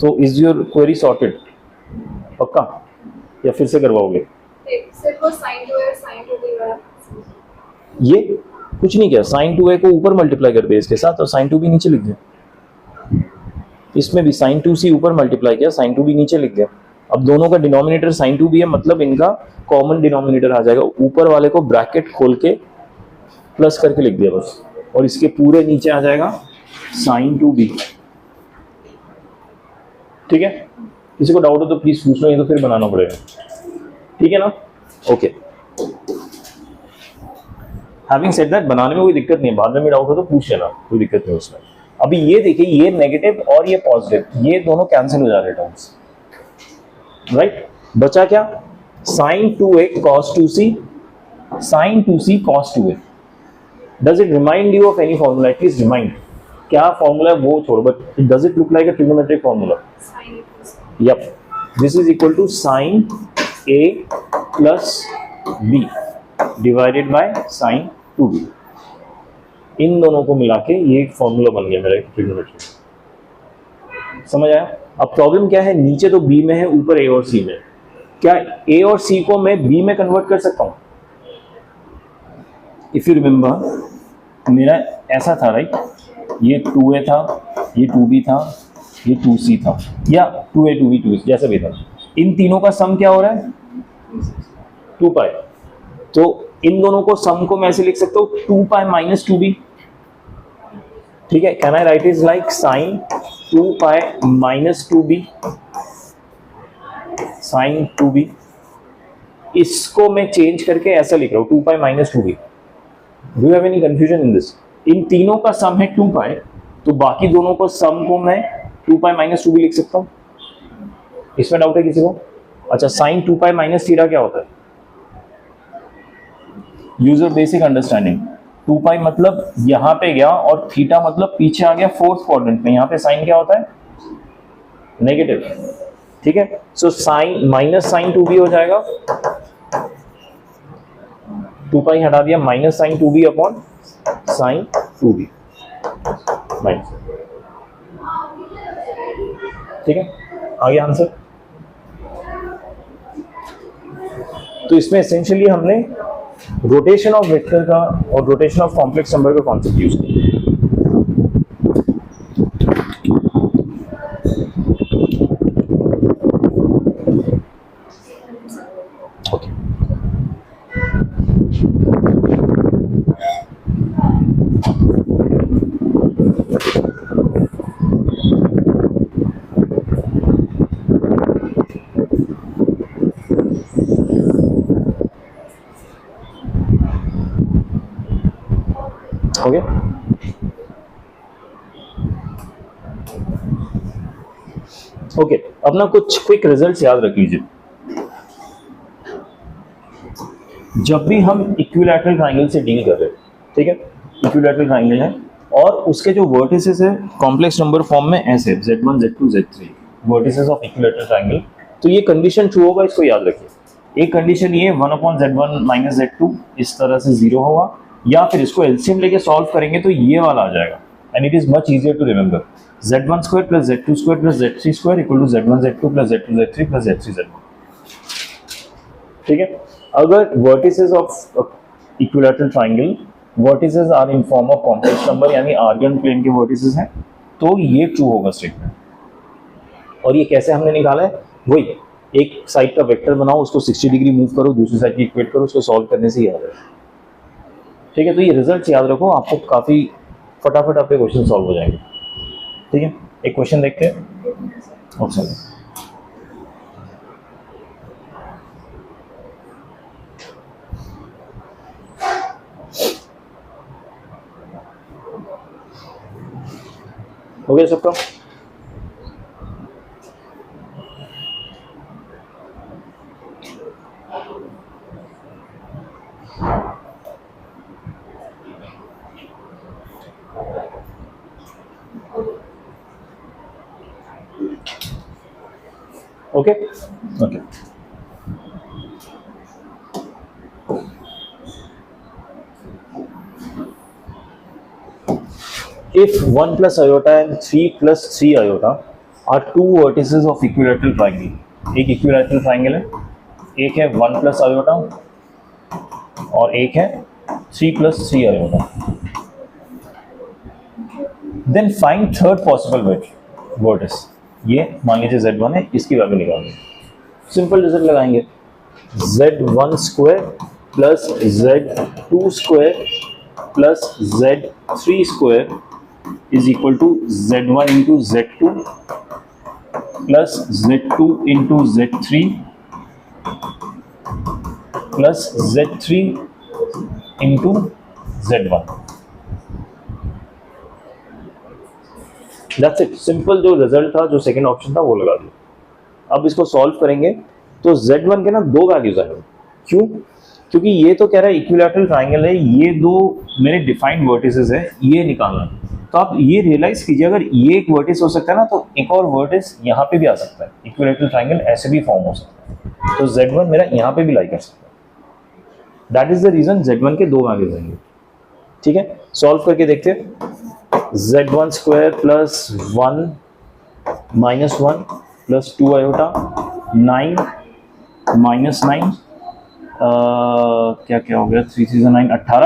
तो इज योर क्वेरी सॉर्टेड? पक्का या फिर से करवाओगे? सिर्फ वो sin 2a sin 2b वाला, ये कुछ नहीं किया, sin 2a को ऊपर मल्टीप्लाई कर दिया इसके साथ और sin 2b नीचे लिख दिया। इसमें भी sin 2c ऊपर मल्टीप्लाई किया, sin 2b नीचे लिख दिया। अब दोनों का डिनोमिनेटर sin 2b है, मतलब इनका कॉमन डिनोमिनेटर आ जाएगा, ऊपर वाले को ब्रैकेट खोल के प्लस करके लिख दिया बस, और इसके पूरे नीचे आ जाएगा sin 2b। ठीक है, किसी को डाउट हो तो प्लीज पूछ लो, ये तो फिर बनाना पड़ेगा। ठीक है ना? ओके, हैविंग सेड दैट, बनाने में कोई दिक्कत नहीं है, बाद में भी डाउट हो तो पूछ लेना, कोई दिक्कत नहीं उसमें। अभी ये देखिए, ये नेगेटिव और ये पॉजिटिव, ये दोनों कैंसिल हो जा रहे टर्म्स, राइट? बचा क्या? sin 2a cos 2c sin 2c cos 2a. Does it remind you of any formula? At least remind. क्या formula है वो छोड़ो, but does it look like a trigonometric formula? Sin equals Yep. This is equal to sin a plus b divided by sin 2b. इन दोनों को मिला के ये एक फॉर्मूला बन गया मेरा ट्रिग्नोमेट्री। समझ आया? अब प्रॉब्लम क्या है, नीचे तो b में है, ऊपर a और c में। क्या a और c को मैं b में कन्वर्ट कर सकता हूं? इफ यू रिमेंबर मेरा ऐसा था, राइट? ये 2a था, ये 2b था, ये 2c था, या 2a 2b 2c जैसा भी था। इन तीनों का सम क्या हो रहा है? 2 पाई। तो इन दोनों को सम को मैं ऐसे लिख सकता हूँ 2 पाई माइनस 2b। ठीक है, can I write is like sine 2 pi minus 2b, sine 2b। इसको मैं चेंज करके ऐसा लिख रहा हूँ 2 pi minus 2b। Do you have any confusion in this? इन तीनों का सम है 2 पाई, तो बाकी दोनों को सम को मैं 2 पाई माइनस 2b लिख सकता हूँ। इसमें डाउट है किसी को? अच्छा, साइन 2 पाई माइनस थीटा क्या होता है? User basic understanding. 2 पाई मतलब यहां पे गया और थीटा मतलब पीछे आ गया फोर्थ क्वाड्रेंट में। यहां पे साइन क्या होता है? नेगेटिव। ठीक है, so sine minus sine 2b हो जाएगा। 2 पाई हटा दिया, minus sine 2b upon sine 2b minus. ठीक है, आ गया आंसर। तो इसमें एसेंशियली हमने रोटेशन ऑफ वेक्टर का और रोटेशन ऑफ कॉम्प्लेक्स नंबर का कॉन्सेप्ट यूज किया। ओके, हो गया? ओके, अब ना कुछ क्विक रिजल्ट्स याद रख लीजिए। जब भी हम इक्विलैटरल ट्रायंगल से डील कर रहे हैं, ठीक है, इक्विलैटरल ट्रायंगल है और उसके जो वर्टिसेस है कॉम्प्लेक्स नंबर फॉर्म में ऐसे z1 z2 z3 vertices of equilateral triangle, तो ये कंडीशन ट्रू होगा, इसको याद रखिए। एक कंडीशन ये 1/z1 माइनस z2 इस तरह से 0 होगा, या फिर इसको एलसीएम लेके सॉल्व करेंगे तो ये वाला आ जाएगा, and it is much easier to remember. z1 square plus z2 square plus z3 square equal to z1 z2 plus z2 z3 plus z3 z1। ठीक है, अगर vertices of equilateral triangle vertices are in form of complex number, यानी Argand plane के vertices हैं, तो ये true होगा statement. और ये कैसे हमने निकाला है? वही एक साइड का वेक्टर बनाओ, उसको 60 डिग्री मूव करो, दूसरी साइड की इक्वेट करो, उसको सॉल्व करने से ही आ जाएगा। ठीक है, तो ये रिजल्ट्स याद रखो, आपको काफी फटाफट आपके क्वेश्चन सॉल्व हो जाएंगे। ठीक है, एक क्वेश्चन देखते हैं। ऑप्शन हो गया सबका? Okay okay, if 1 plus iota and 3 plus 3 iota are two vertices of equilateral triangle, एक equilateral triangle है, एक है 1 plus iota और एक है 3 plus 3 iota, then find third possible vertex। ये मान लीजिए z1 है, इसकी वैल्यू निकालेंगे। सिंपल रिजल्ट लगाएंगे, z1 square plus z2 square plus z3 square is equal to z1 into z2 plus z2 into z3 plus z3 into z1। That's it, simple. जो result था, जो सेकंड ऑप्शन था, वो लगा दिया। अब इसको सॉल्व करेंगे तो z1 के ना दो वैल्यूज आएंगे। क्यों? क्योंकि ये तो कह रहा है इक्विलैटरल ट्राइंगल है, ये दो मेरे डिफाइंड वर्टिसेस है, ये निकालना है। तो आप ये रियलाइज कीजिए, अगर ये एक वर्टिस हो सकता है ना, तो एक और वर्टिस यहाँ पे भी आ सकता है, इक्विलैटरल ट्राइंगल ऐसे भी फॉर्म हो सकता है। तो Z1 मेरा यहाँ पे भी लाई कर सकता है। That is the reason Z1 के 2 वैल्यूज आएंगे। ठीक है, सॉल्व करके देखते हैं। Z1 square plus 1 minus 1 plus 2 iota 9 minus 9 क्या क्या हो गया, 3 3 9 18।